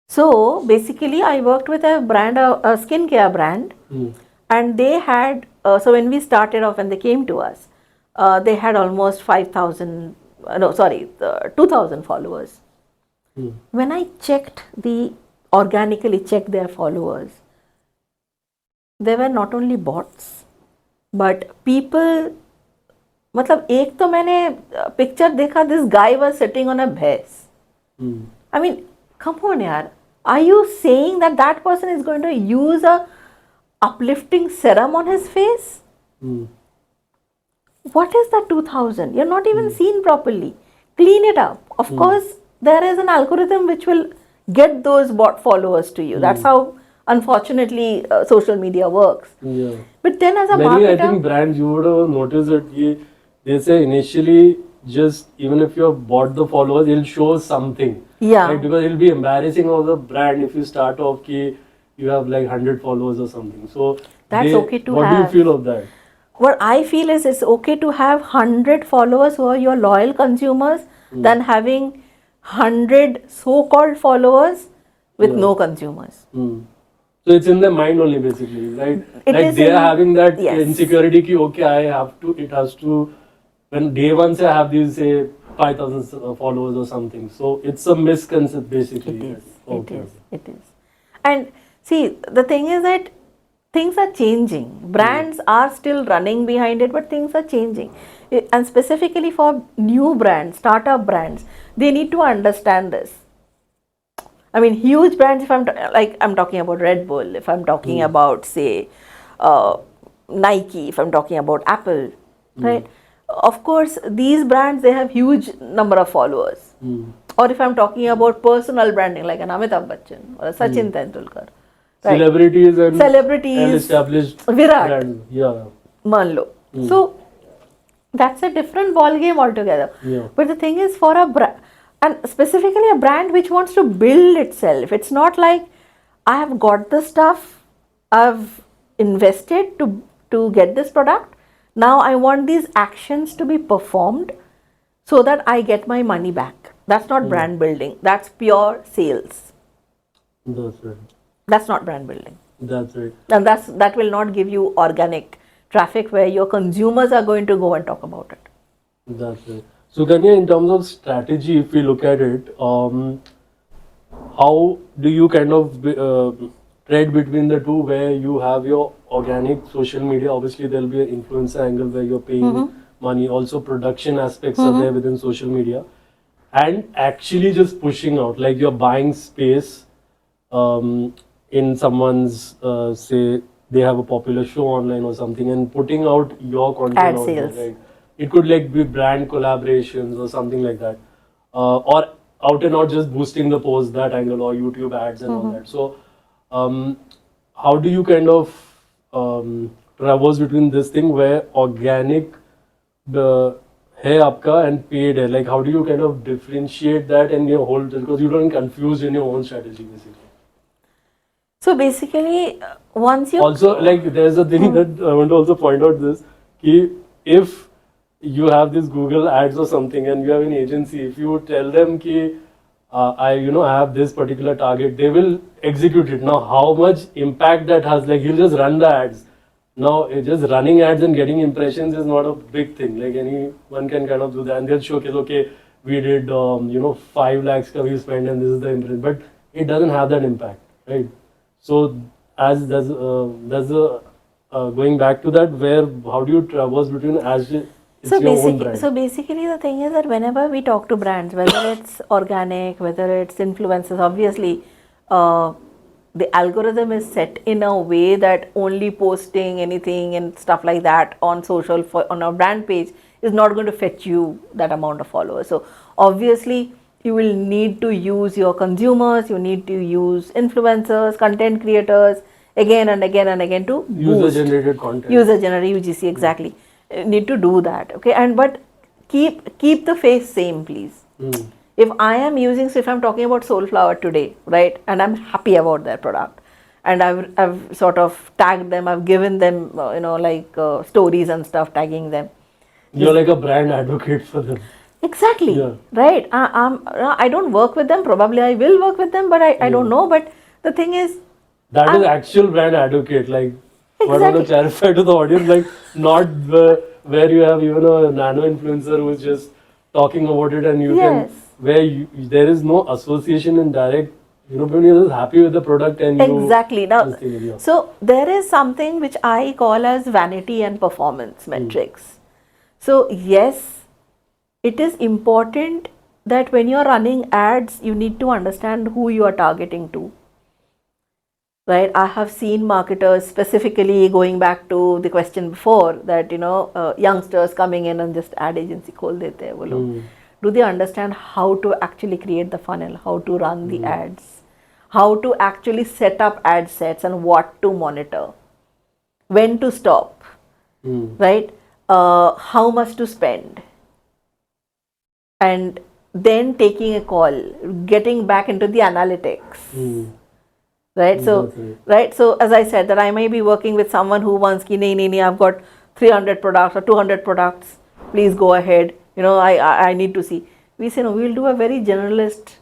So basically I worked with a brand, a skincare brand, Hmm. and they had so when we started off and they came to us, they had almost 5,000, no sorry, 2,000 followers. Hmm. When I checked organically checked their followers, they were not only bots but people. मतलब एक तो मैंने picture देखा, this guy was sitting on a भैंस. Hmm. I mean, come on, yaar. Are you saying that that person is going to use a uplifting serum on his face? Hmm. What is that 2000? You're not even Hmm. seen properly. Clean it up. Of Hmm. course, there is an algorithm which will get those bot followers to you. That's how, unfortunately, social media works. Yeah. But then, as a Many, I marketer, think, brands, you would have noticed that they say initially, just even if you have bought the followers, it'll show something. yeah, Right? Because it'll be embarrassing of the brand if you start off you have like 100 followers or something. So that's okay to what do you have. feel of that? What I feel is it's okay to have 100 followers who are your loyal consumers than having 100 so-called followers with Yeah. no consumers. Hmm. So it's in their mind only basically, right? It Like is they are having that yes. insecurity ki okay, it has to, when day one say I have these say 5,000 followers or something. So it's a misconception basically. It is. Okay. It is. It is. And see, the thing is that things are changing. Brands are still running behind it, but things are changing. And specifically for new brands, startup brands, they need to understand this. I mean, huge brands. If I'm talking about Red Bull. If I'm talking about, say, uh, Nike. If I'm talking about Apple, right? Of course, these brands, they have huge number of followers. Hmm. Or if I'm talking about personal branding, like an Amitabh Bachchan or a Sachin Tendulkar, right? Celebrities and Celebrities, established Virat, brand. Yeah. मान लो. So that's a different ball game altogether. Yeah. But the thing is, for a brand, and specifically a brand which wants to build itself, it's not like I have got the stuff, I've invested to get this product. Now I want these actions to be performed so that I get my money back. That's not brand building. That's pure sales. That's right. That's not brand building. That's right. And that will not give you organic traffic where your consumers are going to go and talk about it. That's right. So, Kanya, in terms of strategy, if we look at it, how do you kind of tread between the two where you have your organic social media? Obviously, there'll be an influencer angle where you're paying money. Also, production aspects are there within social media. And actually just pushing out, like you're buying space in someone's, say, they have a popular show online or something and putting out your content Ad out sales. there, right? It could like be brand collaborations or something like that. Or out and out just boosting the post, that angle, or YouTube ads and all that. So, how do you kind of traverse between this thing where organic the है आपका and paid है, like how do you kind of differentiate that in your whole, because you don't get confused in your own strategy basically. So basically, once you Also, like there's a thing that I want to also point out this, कि if you have this Google ads or something and you have an agency, if you tell them कि I have this particular target, they will execute it. Now how much impact that has, like you'll just run the ads. Now just running ads and getting impressions is not a big thing. Like anyone can kind of do that and they'll showcase, okay, we did 5 lakhs ka we spent and this is the impression, but it doesn't have that impact, right? So as there's going back to that, where how do you traverse between as it's so your own basically, brand? so basically, the thing is that whenever we talk to brands, whether it's organic, whether it's influencers, obviously, the algorithm is set in a way that only posting anything and stuff like that on on a brand page is not going to fetch you that amount of followers. So obviously, you will need to use your consumers, you need to use influencers, content creators again and again and again to User boost. generated content. User generated UGC, exactly. Need to do that, okay? And but keep the face same, please. If I am using, so if I'm talking about Soulflower today, right, and I'm happy about their product, and I've sort of tagged them, I've given them, stories and stuff, tagging them. You're like a brand advocate for them. Exactly, Yeah. right. I don't work with them. Probably I will work with them, but I don't know. But the thing is, That is actual brand advocate. Like, what I want to exactly. clarify to the audience, like, not where you have even a nano influencer who is just talking about it, and you Yes. can, where there is no association in direct, when you're just happy with the product and you. Exactly. Now, this thing, yeah. so there is something which I call as vanity and performance metrics. So yes, it is important that when you're running ads, you need to understand who you are targeting to. Right? I have seen marketers, specifically going back to the question before, that youngsters coming in and just ad agency khol dete hai wo log. Do they understand how to actually create the funnel, how to run the ads, how to actually set up ad sets and what to monitor, when to stop, right? How much to spend, and then taking a call, getting back into the analytics. Right, so as I said, that I may be working with someone who wants ki nahi, I've got 300 products or 200 products, please go ahead, I need to see. We say no, we'll do a very generalist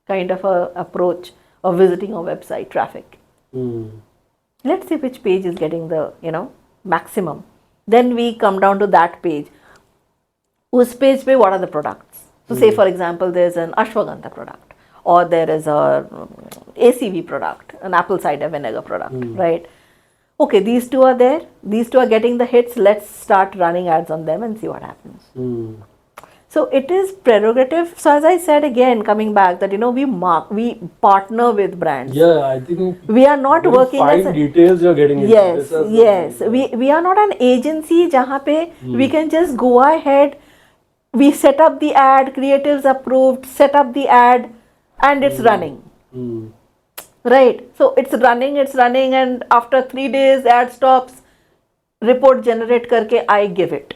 kind of a approach of visiting our website traffic. Let's see which page is getting the maximum, then we come down to that page. Whose page pe what are the products? So say for example there's an ashwagandha product, or there is a ACV product, an apple cider vinegar product, right? Okay, these two are there, these two are getting the hits, let's start running ads on them and see what happens. So it is prerogative. So as I said again, coming back, that we partner with brands. Yeah, I think we are not working as fine details you're getting into. Yes. We are not an agency jahan pe we can just go ahead, we set up the ad, creatives approved, set up the ad, and it's running. Right? So it's running, and after 3 days, ad stops, report generate karke, I give it.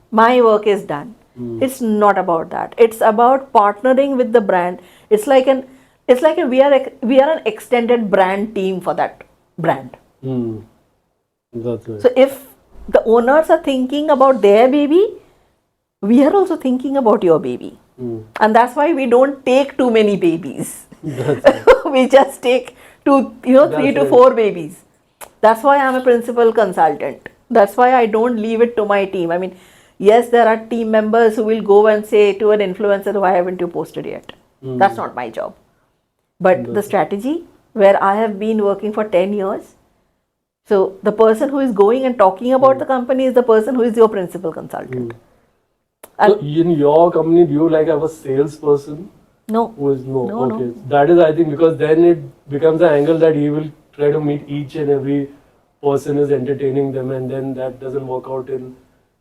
My work is done. It's not about that. It's about partnering with the brand. It's like we are an extended brand team for that brand. That's right. So if the owners are thinking about their baby, we are also thinking about your baby. And that's why we don't take too many babies. We just take 3 to 4 babies. That's why I'm a principal consultant. That's why I don't leave it to my team. I mean, yes, there are team members who will go and say to an influencer, why haven't you posted yet? That's not my job. But the strategy, where I have been working for 10 years, so the person who is going and talking about the company is the person who is your principal consultant. So in your company, do you have a salesperson? No. Who is no? Okay. No. That is, I think, because then it becomes an angle that he will try to meet each and every person is entertaining them, and then that doesn't work out in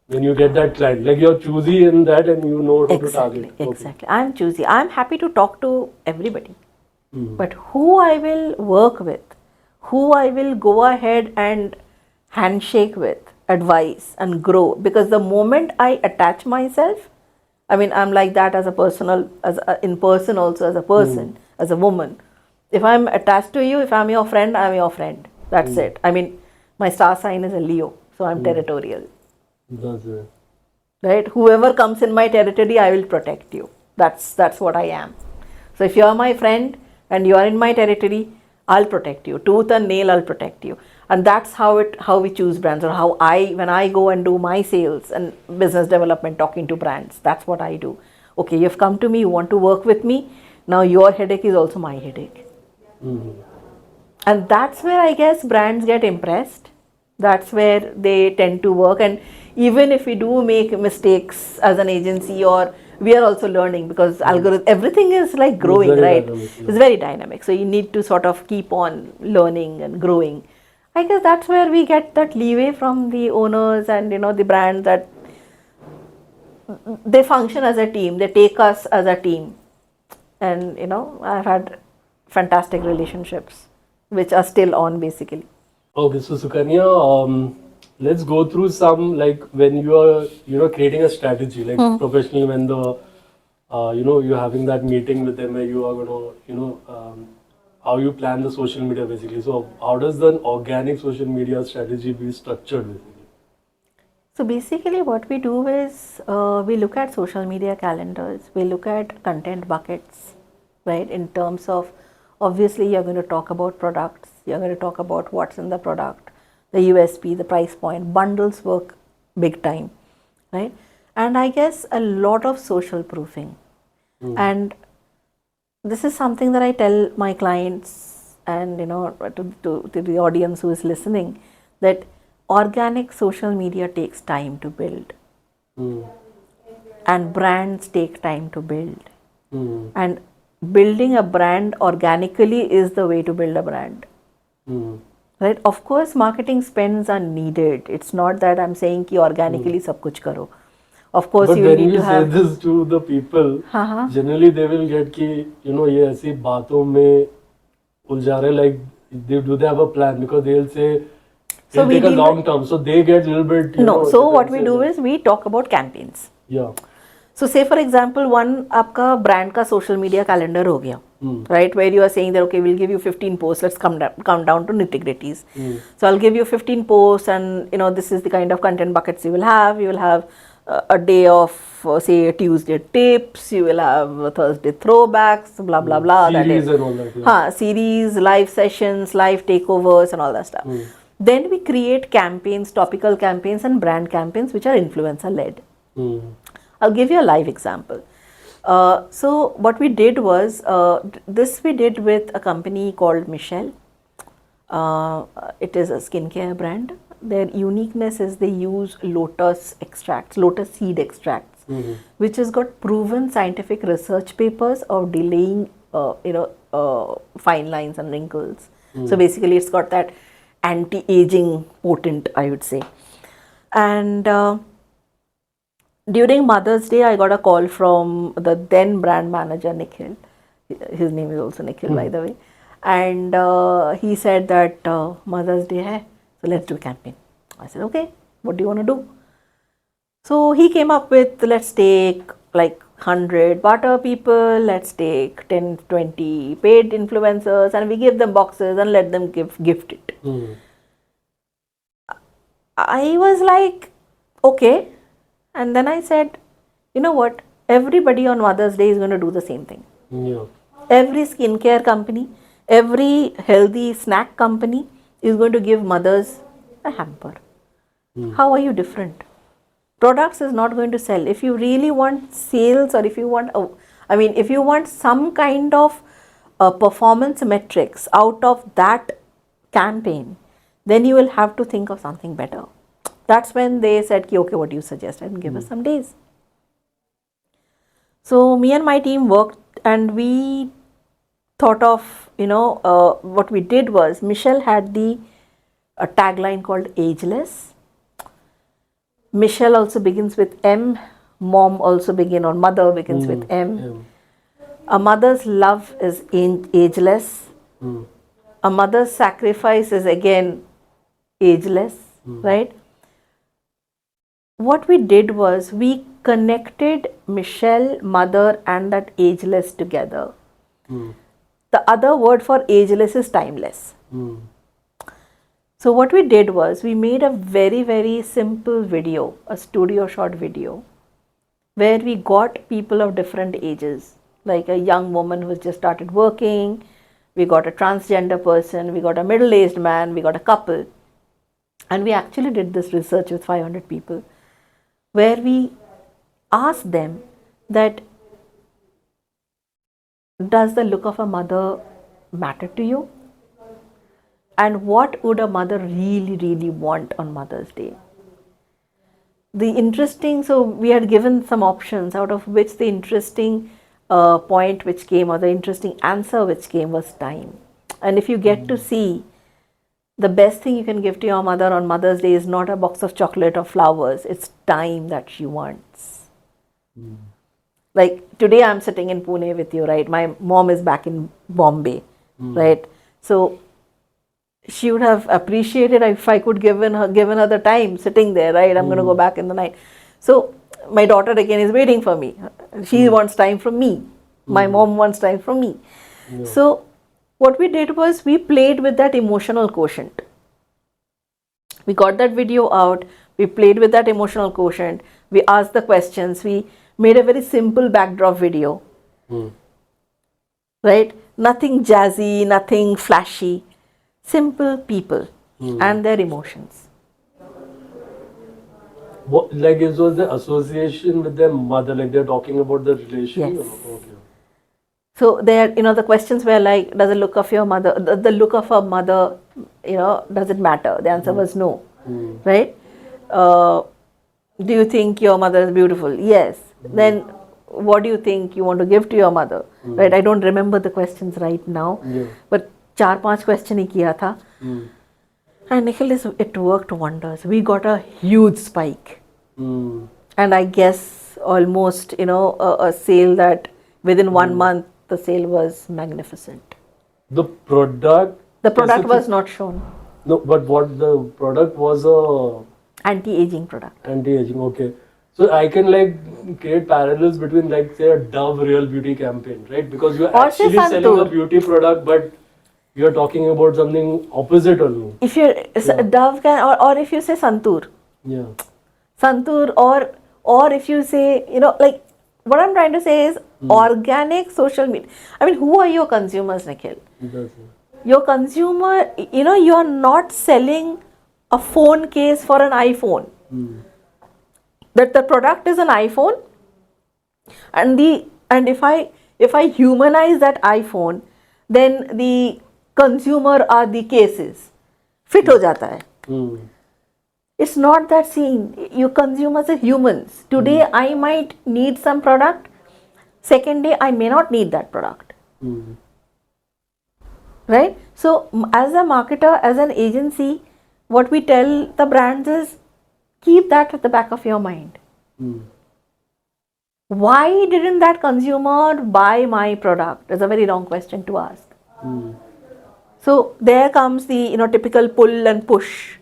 when you get that client. Like you're choosy in that, and you know who to target. Exactly. I'm choosy. I'm happy to talk to everybody. But who I will work with, who I will go ahead and handshake with, advise and grow, because the moment I attach myself, I mean, I'm like that as a personal, in person also, as a person, as a woman. If I'm attached to you, if I'm your friend, I'm your friend. That's it. I mean, my star sign is a Leo, so I'm territorial. That's it. Right? Whoever comes in my territory, I will protect you. That's what I am. So if you are my friend and you are in my territory, I'll protect you. Tooth and nail, I'll protect you. And that's how we choose brands, or how when I go and do my sales and business development, talking to brands, that's what I do. Okay, you've come to me, you want to work with me. Now your headache is also my headache. And that's where I guess brands get impressed. That's where they tend to work. And even if we do make mistakes as an agency, or we are also learning, because everything is like growing, right? It's very dynamic. So you need to sort of keep on learning and growing. I guess that's where we get that leeway from the owners and the brands, that they function as a team. They take us as a team. and I've had fantastic relationships which are still on basically. Okay, so Sukanya, let's go through some, like when you are, creating a strategy, like professionally, when you're having that meeting with them where you are gonna, how you plan the social media basically. So how does the organic social media strategy be structured basically? So basically what we do is we look at social media calendars, we look at content buckets, right? In terms of, obviously you're going to talk about products, you're going to talk about what's in the product, the USP, the price point, bundles work big time, right? And I guess a lot of social proofing. And this is something that I tell my clients and to the audience who is listening, that organic social media takes time to build, and brands take time to build, and building a brand organically is the way to build a brand, right? Of course marketing spends are needed. It's not that I'm saying ki organically sab kuch karo. Of course But you when need you to say have this to the people, हाँ generally they will get कि ये ऐसी बातों में उलझा रहे, like do they have a plan, because they'll say so it'll we take a deal long with, term, so they get a little bit no, so what we defensive. do is we talk about campaigns. Yeah. So say for example one आपका brand का social media calendar हो गया, right, where you are saying that okay we'll give you 15 posts, let's come down to nitty gritties. So I'll give you 15 posts, and this is the kind of content buckets you will have. You will have a day of say Tuesday tips, you will have Thursday throwbacks, blah blah blah, Series that and all that. Yeah. series, live sessions, live takeovers and all that stuff. Then we create campaigns, topical campaigns and brand campaigns which are influencer led. I'll give you a live example. So what we did was, this we did with a company called Michelle. It is a skincare brand. Their uniqueness is they use lotus extracts, lotus seed extracts, which has got proven scientific research papers of delaying, fine lines and wrinkles. So basically it's got that anti-aging potent, I would say. And during Mother's Day, I got a call from the then brand manager, Nikhil. His name is also Nikhil, by the way. And he said that Mother's Day hai, so let's do a campaign. I said, okay, what do you want to do? So he came up with, let's take like 100 barter people, let's take 10, 20 paid influencers, and we give them boxes and let them gift it. I was like, okay. And then I said, you know what? Everybody on Mother's Day is going to do the same thing. Yeah. Every skincare company, every healthy snack company is going to give mothers a hamper. How are you different? Products is not going to sell. If you really want sales, or if you want, if you want some kind of performance metrics out of that campaign, then you will have to think of something better. That's when they said, okay, what do you suggest? And give us some days. So me and my team worked, and we thought of, what we did was, Michelle had the tagline called ageless. Michelle also begins with M. Mom also begin, or mother begins with M. A mother's love is ageless. A mother's sacrifice is again ageless, right? What we did was we connected Michelle, mother, and that ageless together. The other word for ageless is timeless. So what we did was we made a very, very simple video, a studio shot video, where we got people of different ages, like a young woman who just started working, we got a transgender person, we got a middle-aged man, we got a couple. And we actually did this research with 500 people, where we asked them that, does the look of a mother matter to you? And what would a mother really, really want on Mother's Day? So we had given some options, out of which the interesting point which came, or the interesting answer which came, was time. And if you get to see, the best thing you can give to your mother on Mother's Day is not a box of chocolate or flowers, it's time that she wants. Like today I'm sitting in Pune with you, right? My mom is back in Bombay, right? So she would have appreciated if I could given her the time sitting there, right? I'm going to go back in the night. So my daughter again is waiting for me. She wants time from me. My mom wants time from me. Yeah. So what we did was we played with that emotional quotient. We got that video out. We played with that emotional quotient. We asked the questions. We made a very simple backdrop video, right? Nothing jazzy, nothing flashy. Simple people and their emotions. What, like it was the association with their mother, like they're talking about the relation? Yes. Okay. So there, the questions were like, does the look of your mother, the look of her mother, does it matter? The answer was no, right? Do you think your mother is beautiful? Yes. Then what do you think you want to give to your mother? Right? I don't remember the questions right now, Yeah. but 4-5 question ही किया था. And Nikhil, it worked wonders. We got a huge spike. And I guess almost, a sale that within 1 month, the sale was magnificent. The product? The product was not shown. No, but what the product was a Anti-aging product. anti-aging, okay. So I can like create parallels between like say a Dove Real Beauty campaign, right? Because you're Or say actually selling a Santur. beauty product, but you're talking about something opposite only. If you Dove can, or if you say Santur, Yeah. Santur, or if you say, like what I'm trying to say is organic social media. I mean, who are your consumers, Nikhil? That's it. Your consumer, you are not selling a phone case for an iPhone. That the product is an iPhone, and if I humanize that iPhone, then the consumer are the cases. Fit हो जाता है. It's not that scene. Your consumers are humans. Today I might need some product. Second day I may not need that product. Right? So as a marketer, as an agency, what we tell the brands is keep that at the back of your mind. Why didn't that consumer buy my product? Is a very wrong question to ask. So there comes the typical pull and push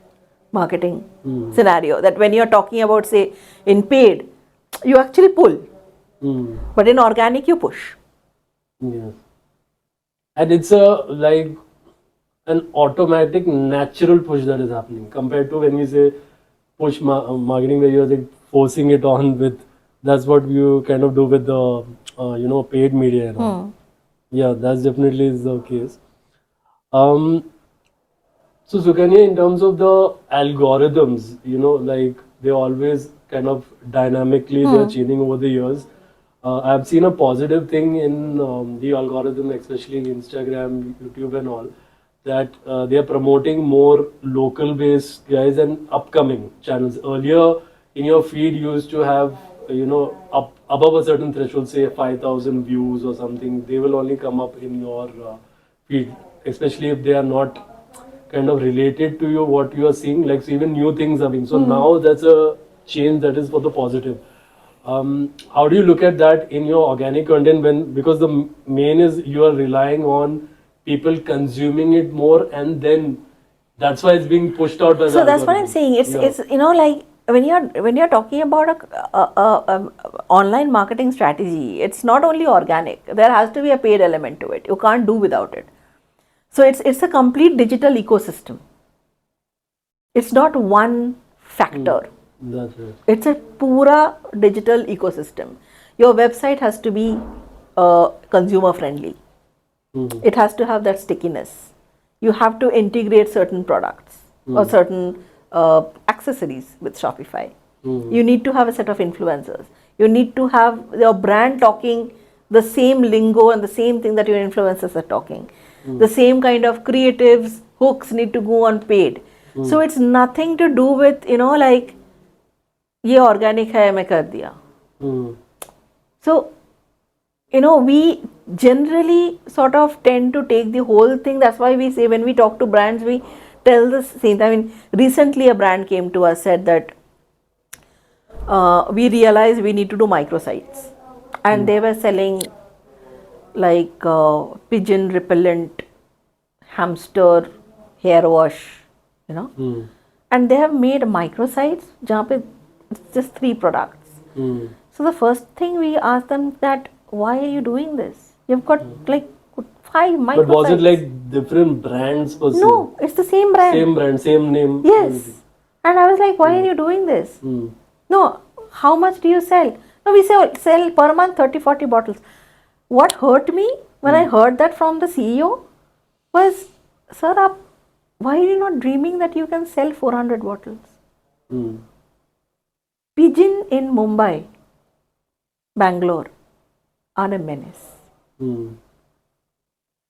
marketing scenario, that when you're talking about, say, in paid, you actually pull, but in organic you push. Yes. And it's like an automatic natural push that is happening compared to when we say push marketing, where you're like forcing it on with, that's what you kind of do with the paid media and all. Yeah, that's definitely is the case. So Sukanya, in terms of the algorithms, like they always kind of dynamically they're changing over the years. I've seen a positive thing in the algorithm, especially in Instagram, YouTube, and all, that they are promoting more local-based guys and upcoming channels. Earlier, in your feed, you used to have, up above a certain threshold, say 5,000 views or something. They will only come up in your feed, especially if they are not kind of related to you, what you are seeing. Like, so even new things are being. So now that's a change that is for the positive. How do you look at that in your organic content, because the main is you are relying on people consuming it more, and then that's why it's being pushed out by the So that's what I'm algorithm. saying. It's Yeah. like when you're talking about a online marketing strategy, it's not only organic. There has to be a paid element to it. You can't do without it. So it's a complete digital ecosystem. It's not one factor. That's it. It's a pura digital ecosystem. Your website has to be consumer friendly. It has to have that stickiness. You have to integrate certain products or certain accessories with Shopify. You need to have a set of influencers. You need to have your brand talking the same lingo and the same thing that your influencers are talking. The same kind of creatives, hooks need to go on paid. So it's nothing to do with, like, ये organic है मैं कर दिया. So, we generally sort of tend to take the whole thing. That's why we say when we talk to brands, we tell the same. I mean, recently a brand came to us, said that we realized we need to do microsites. and they were selling like pigeon repellent, hamster hair wash, you know. And they have made microsites जहाँ पे it's just 3 products. So the first thing we asked them that why are you doing this? You've got like 5 microsites. But was it like different brands per se? No, it's the same brand. Same brand, same name. Yes. everything. And I was like, why are you doing this? No, how much do you sell? No, we sell per month 30-40 bottles. What hurt me when I heard that from the CEO was, sir, why are you not dreaming that you can sell 400 bottles? Pigeon in Mumbai, Bangalore are a menace.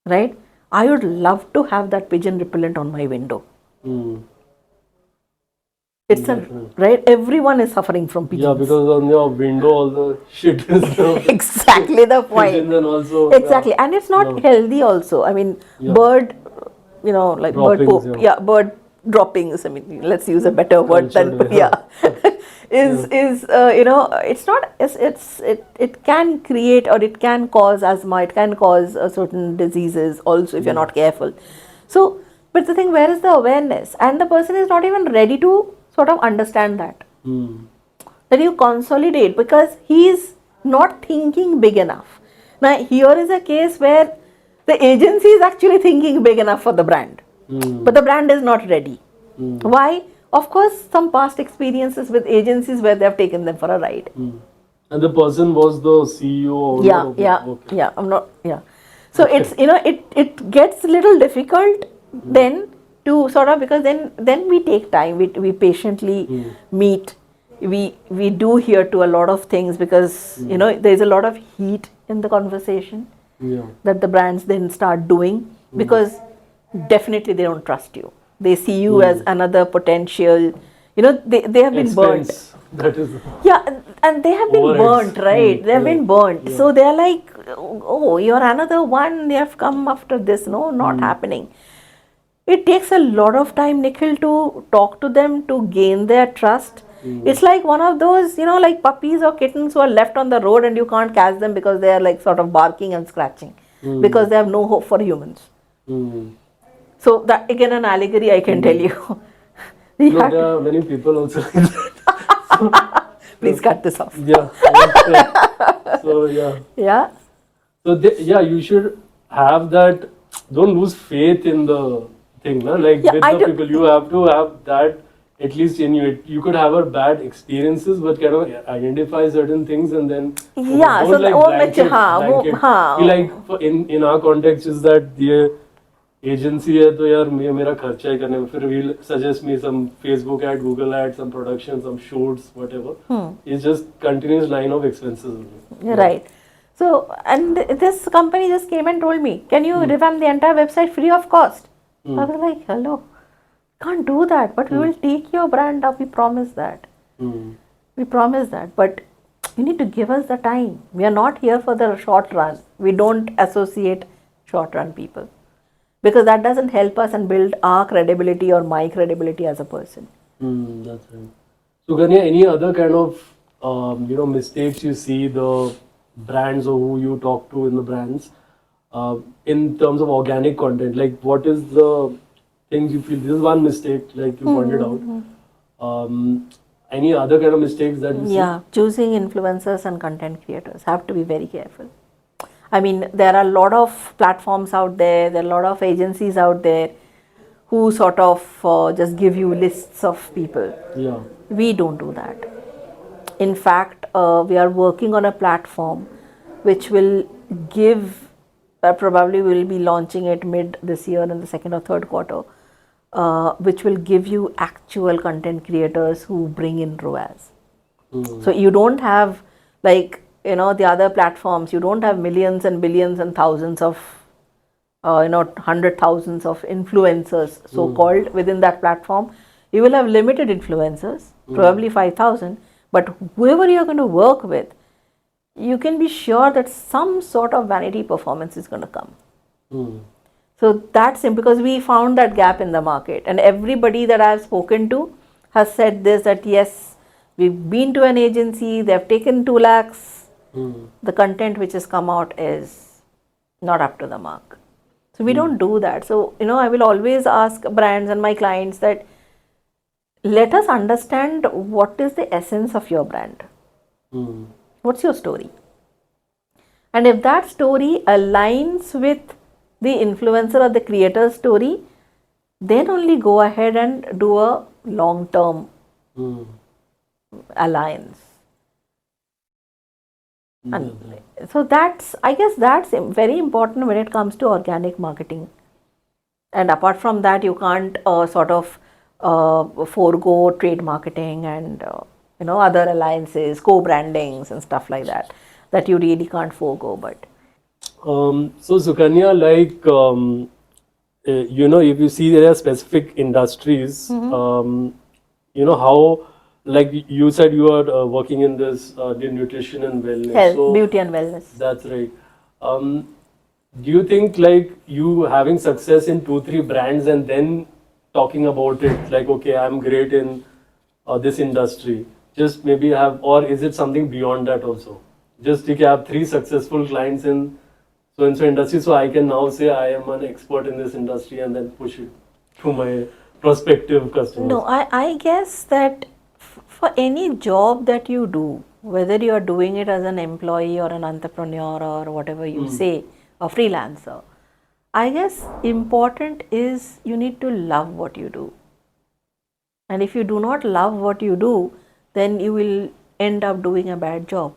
Right? I would love to have that pigeon repellent on my window. It's right. Everyone is suffering from pigeons. Yeah, because on your window all the shit is there. Exactly the point. Pigeons and also Exactly, and it's not healthy. Also, I mean, bird, like bird Droppings, poop. Yeah, bird droppings. I mean, let's use a better word than it's not. It can create or it can cause asthma. It can cause certain diseases also if you're not careful. So, but the thing, where is the awareness? And the person is not even ready to sort of understand that. Then you consolidate because he is not thinking big enough. Now, here is a case where the agency is actually thinking big enough for the brand, but the brand is not ready. Why? Of course, some past experiences with agencies where they have taken them for a ride. And the person was the CEO. Yeah. I'm not. Yeah. So it's it gets a little difficult then to sort of, because then we take time. We patiently meet. We do hear to a lot of things because there's a lot of heat in the conversation that the brands then start doing because definitely they don't trust you. They see you as another potential. They have been burnt. That is. Yeah, and they have been burnt, right? They have been burnt. So they are like, oh, you're another one. They have come after this. No, not happening. It takes a lot of time, Nikhil, to talk to them, to gain their trust. It's like one of those, like puppies or kittens who are left on the road and you can't catch them because they are like sort of barking and scratching because they have no hope for humans. So that again an allegory I can tell you. There are many people also like that. Please cut this off. Yeah. So yeah. Yeah. So you should have that. Don't lose faith in the thing, na? Like with the people, you have to have that at least in you. You could have a bad experiences, but kind of identify certain things and then don't so like like in our context is that the agency है तो यार मेरा खर्चा ही करने में फिर will suggest me some Facebook ad, Google ad, some production, some shoots, whatever. It's just continuous line of expenses. Right. So, and this company just came and told me, can you revamp the entire website free of cost? I was like, hello, can't do that, but we will take your brand up. We promise that. We promise that, but you need to give us the time. We are not here for the short run. We don't associate short run people because that doesn't help us and build our credibility or my credibility as a person. That's right. Sukanya, any other kind of mistakes you see the brands or who you talk to in the brands in terms of organic content? Like what is the things you feel this is one mistake like you pointed out? Any other kind of mistakes that you see? Choosing influencers and content creators have to be very careful. I mean, there are a lot of platforms out there, there are a lot of agencies out there who sort of just give you lists of people. Yeah. We don't do that. In fact, we are working on a platform which will give, probably we'll be launching it mid this year in the second or third quarter, which will give you actual content creators who bring in ROAS. So you don't have like, the other platforms, you don't have millions and billions and thousands of, 100,000s of influencers, so-called, within that platform. You will have limited influencers, probably 5,000, but whoever you're going to work with, you can be sure that some sort of vanity performance is going to come. So that's simple, because we found that gap in the market, and everybody that I've spoken to has said this, that yes, we've been to an agency, they've taken 2 lakhs, the content which has come out is not up to the mark. So we don't do that. So, I will always ask brands and my clients that let us understand what is the essence of your brand. What's your story? And if that story aligns with the influencer or the creator's story, then only go ahead and do a long-term alliance. And so I guess that's very important when it comes to organic marketing. And apart from that, you can't sort of forego trade marketing and other alliances, co-brandings and stuff like that you really can't forego. But so Sukanya, if you see there are specific industries, how, like you said, you are working in this the nutrition and wellness. health, beauty and wellness. That's right. Do you think like you having success in 2-3 brands and then talking about it, like, okay, I'm great in this industry, just maybe have, or is it something beyond that also? Just you have 3 successful clients in so and so industry, so I can now say I am an expert in this industry and then push it to my prospective customers. No, I guess that for any job that you do, whether you are doing it as an employee or an entrepreneur or whatever you say, a freelancer, I guess important is you need to love what you do. And if you do not love what you do, then you will end up doing a bad job.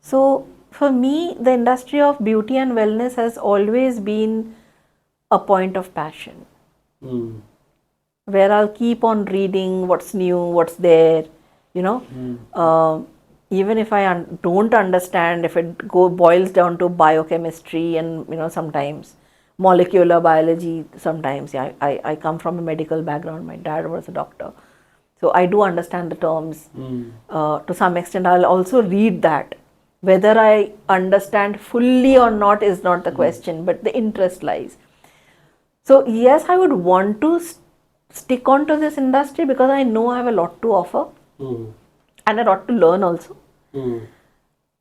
So for me, the industry of beauty and wellness has always been a point of passion. Where I'll keep on reading what's new, what's there, even if I don't understand, if it boils down to biochemistry and sometimes molecular biology, sometimes I come from a medical background. My dad was a doctor, so I do understand the terms to some extent. I'll also read that. Whether I understand fully or not is not the question, but the interest lies. So yes, I would want to stick on to this industry because I know I have a lot to offer and a lot to learn also.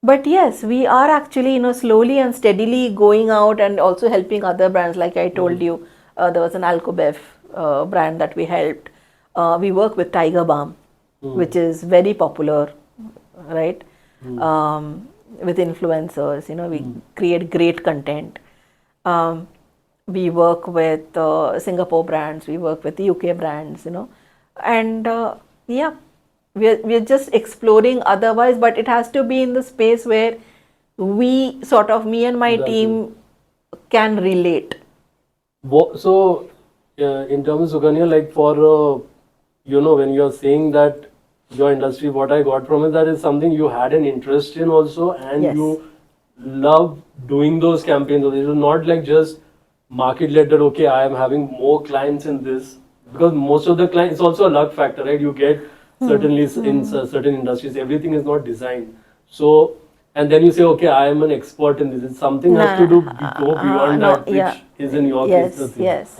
But yes, we are actually slowly and steadily going out and also helping other brands. Like I told you, there was an Alcobev brand that we helped. We work with Tiger Balm, which is very popular, right? With influencers, we create great content. We work with Singapore brands, we work with UK brands, and yeah, we're just exploring otherwise, but it has to be in the space where we sort of, me and my team can relate. So, in terms of Sukanya, like for, when you're saying that your industry, what I got from it, that is something you had an interest in also, and you love doing those campaigns. It was not like just market led that, okay, I am having more clients in this, because most of the clients, it's also a luck factor, right? You get certainly in certain industries, everything is not designed. So, and then you say, okay, I am an expert in this. It's something has to do go beyond that, which is in your case the thing. Yes.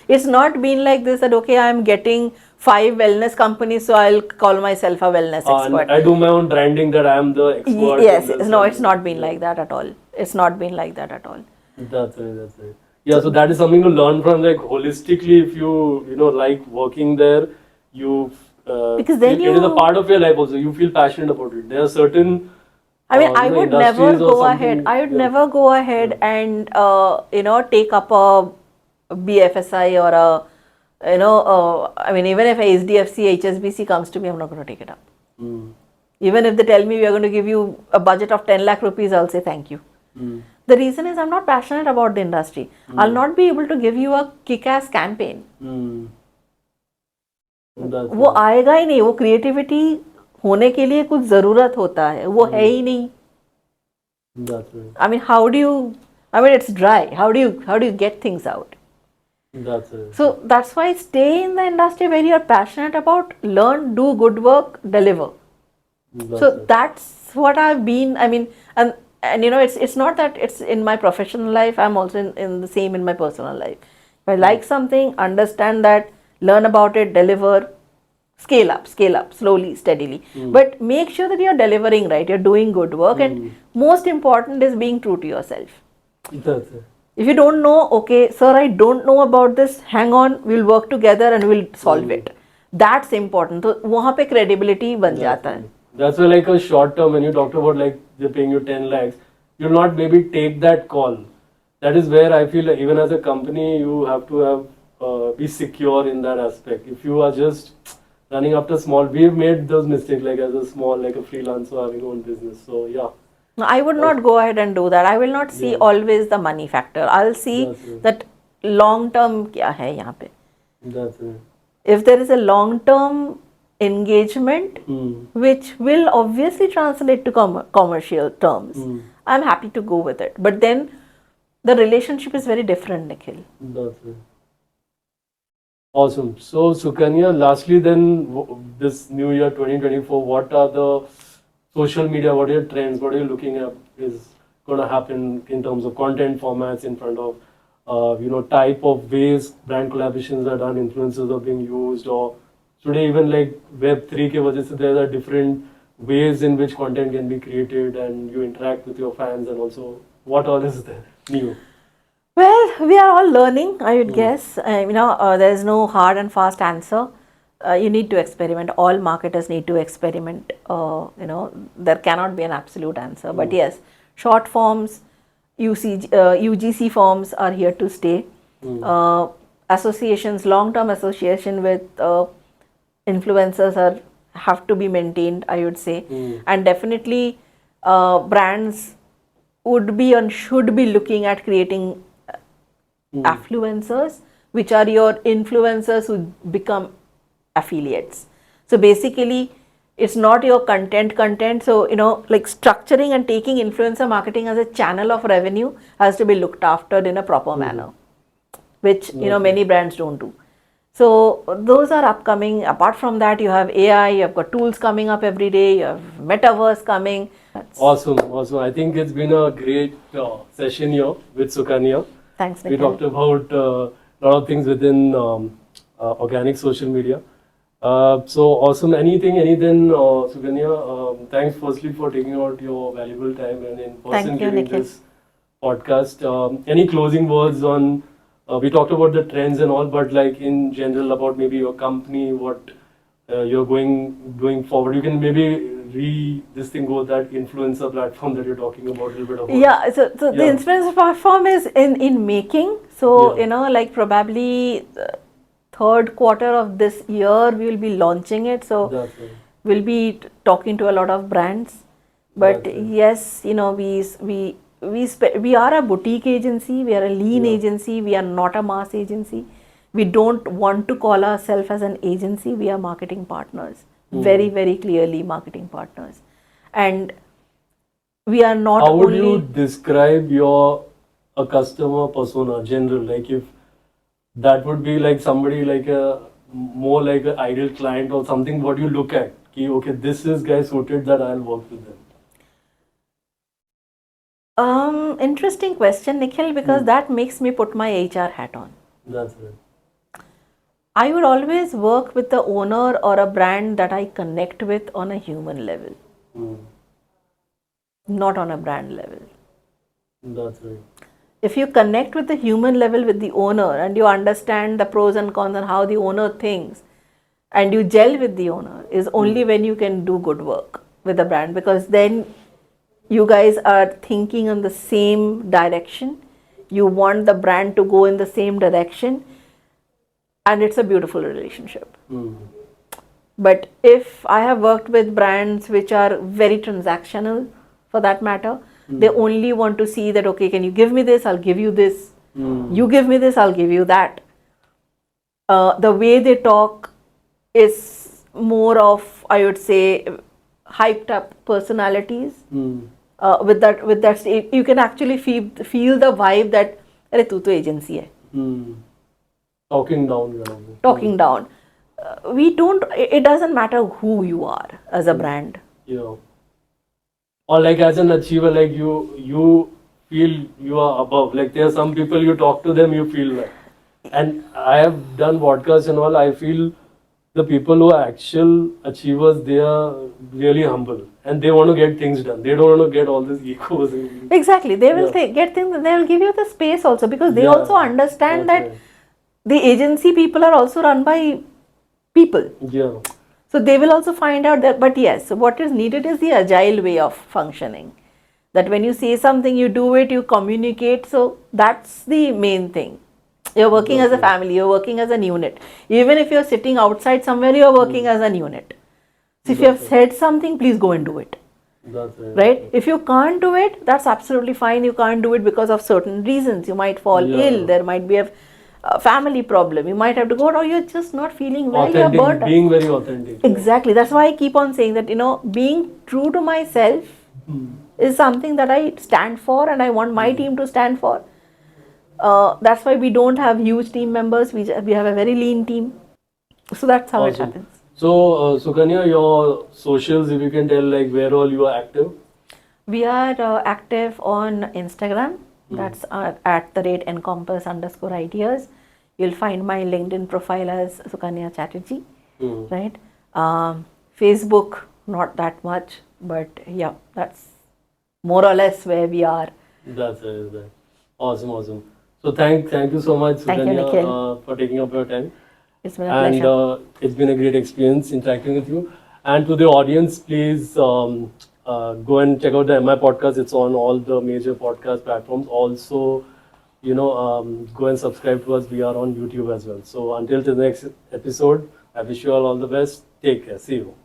It's not been like this that, okay, I'm getting 5 wellness companies, so I'll call myself a wellness expert. I do my own branding that I am the expert. Yes, no, it's not been like that at all. It's not been like that at all. That's right. Yeah, so that is something to learn from, like holistically. If you like working there, because then it is a part of your life also. You feel passionate about it. There are certain. I would never go ahead. I would never go ahead and take up a BFSI or a even if a SDFC, HSBC comes to me, I'm not going to take it up. Even if they tell me we are going to give you a budget of 10 lakh rupees, I'll say thank you. The reason is I'm not passionate about the industry. I'll not be able to give you a kick-ass campaign. वो आएगा ही नहीं. वो creativity होने के लिए कुछ जरूरत होता है, वो है ही नहीं. I mean, it's dry. How do you get things out? So that's why stay in the industry where you're passionate about, learn, do good work, deliver. So that's what I've been. I mean, and it's not that it's in my professional life. I'm also in the same in my personal life. If I like something, understand that, learn about it, deliver, scale up, slowly, steadily. But make sure that you're delivering right, you're doing good work, and most important is being true to yourself. That's it. If you don't know, okay, sir, I don't know about this, hang on, we'll work together and we'll solve it. That's important. So, वहाँ पे credibility बन जाता है. That's why like a short term, when you talked about like they're paying you 10 lakhs, you'll not maybe take that call. That is where I feel like even as a company, you have to have be secure in that aspect. If you are just running after small, we've made those mistakes like as a small, like a freelancer having your own business. So yeah. No, I would not go ahead and do that. I will not see always the money factor. I'll see that long term क्या है यहाँ पे. That's it. If there is a long term engagement which will obviously translate to commercial terms, I'm happy to go with it. But then the relationship is very different, Nikhil. That's it. Awesome. So Sukanya, lastly then, this new year 2024, what are the social media, what are your trends, what are you looking at is going to happen in terms of content formats in front of, type of ways brand collaborations are done, influencers are being used, or today even like Web3 ke wajah se there are different ways in which content can be created and you interact with your fans, and also what all is there new? Well, we are all learning, I would guess. There is no hard and fast answer. You need to experiment. All marketers need to experiment. There cannot be an absolute answer. But yes, short forms, UGC forms are here to stay. Associations, long-term association with influencers have to be maintained, I would say. And definitely brands would be and should be looking at creating affluencers, which are your influencers who become affiliates. So basically, it's not your content. So, like structuring and taking influencer marketing as a channel of revenue has to be looked after in a proper manner, which, many brands don't do. So those are upcoming. Apart from that, you have AI, you have got tools coming up every day, you have metaverse coming. Awesome. I think it's been a great session here with Sukanya. Thanks, We Nikhil. talked about a lot of things within organic social media. So awesome. Anything, Sukanya, thanks firstly for taking out your valuable time and in person giving this podcast. Any closing words on, we talked about the trends and all, but like in general about maybe your company, what you're going forward. You can maybe this thing go that influencer platform that you're talking about a little bit about. Yeah, so the influencer platform is in making. So, like probably third quarter of this year, we will be launching it. So, we'll be talking to a lot of brands. But yes, we are a boutique agency. We are a lean agency. We are not a mass agency. We don't want to call ourselves as an agency. We are marketing partners. Very, very clearly marketing partners. And we are not How would you describe a customer persona, general? Like if that would be like somebody like more like an ideal client or something, what you look at? Okay, this is guy suited that I'll work with them. Interesting question, Nikhil, because that makes me put my HR hat on. That's right. I would always work with the owner or a brand that I connect with on a human level, not on a brand level. That's right. If you connect with the human level with the owner and you understand the pros and cons and how the owner thinks and you gel with the owner, is only when you can do good work with the brand, because then you guys are thinking in the same direction. You want the brand to go in the same direction. And it's a beautiful relationship. But if I have worked with brands which are very transactional, for that matter, they only want to see that, okay, can you give me this? I'll give you this. You give me this, I'll give you that. The way they talk is more of, I would say, hyped up personalities. With that, you can actually feel the vibe that, "Arey, tu to agency hai." Talking down. Talking down. It doesn't matter who you are as a brand. Or like as an achiever, like you feel you are above. Like there are some people you talk to them, you feel like. And I have done podcasts and all, I feel the people who are actual achievers, they are really humble and they want to get things done. They don't want to get all these egos. Exactly. They will Yeah. get things, they will give you the space also, because they Yeah, also understand that's that right. the agency people are also run by people. Yeah, So they will also find out that, but yes, what is needed is the agile way of functioning. That when you say something, you do it, you communicate. So that's the main thing. You're working as that's a right. family, you're working as a unit. Even if you're sitting outside somewhere, you're working as a unit. So if you have That's right. said something, please go and do it. That's right. Right? If you can't do it, that's absolutely fine. You can't do it because of certain reasons. You might fall ill, Yeah. there might be a family problem, you might have to go out, or you're just not feeling well, you're Authentic, burnt out. being very authentic. Yeah. Exactly. That's why I keep on saying that, being true to myself is something that I stand for and I want my team to stand for. That's why we don't have huge team members. We have a very lean team. So that's how it Awesome. happens. So, Sukanya, your socials, if you can tell, like where all you are active. We are active on Instagram. That's at the rate encompass_ideas. You'll find my LinkedIn profile as Sukanya Chatterjee. Hmm. Right? Facebook, not that much, but yeah, that's more or less where we are. That's it. Awesome, awesome. So thank you so much, Thank you, Sukanya, Nikhil. for taking up your time. It's been a And pleasure. it's been a great experience interacting with you. And to the audience, please go and check out the MI podcast. It's on all the major podcast platforms. Also, go and subscribe to us. We are on YouTube as well. So until the next episode, I wish you all the best. Take care. See you.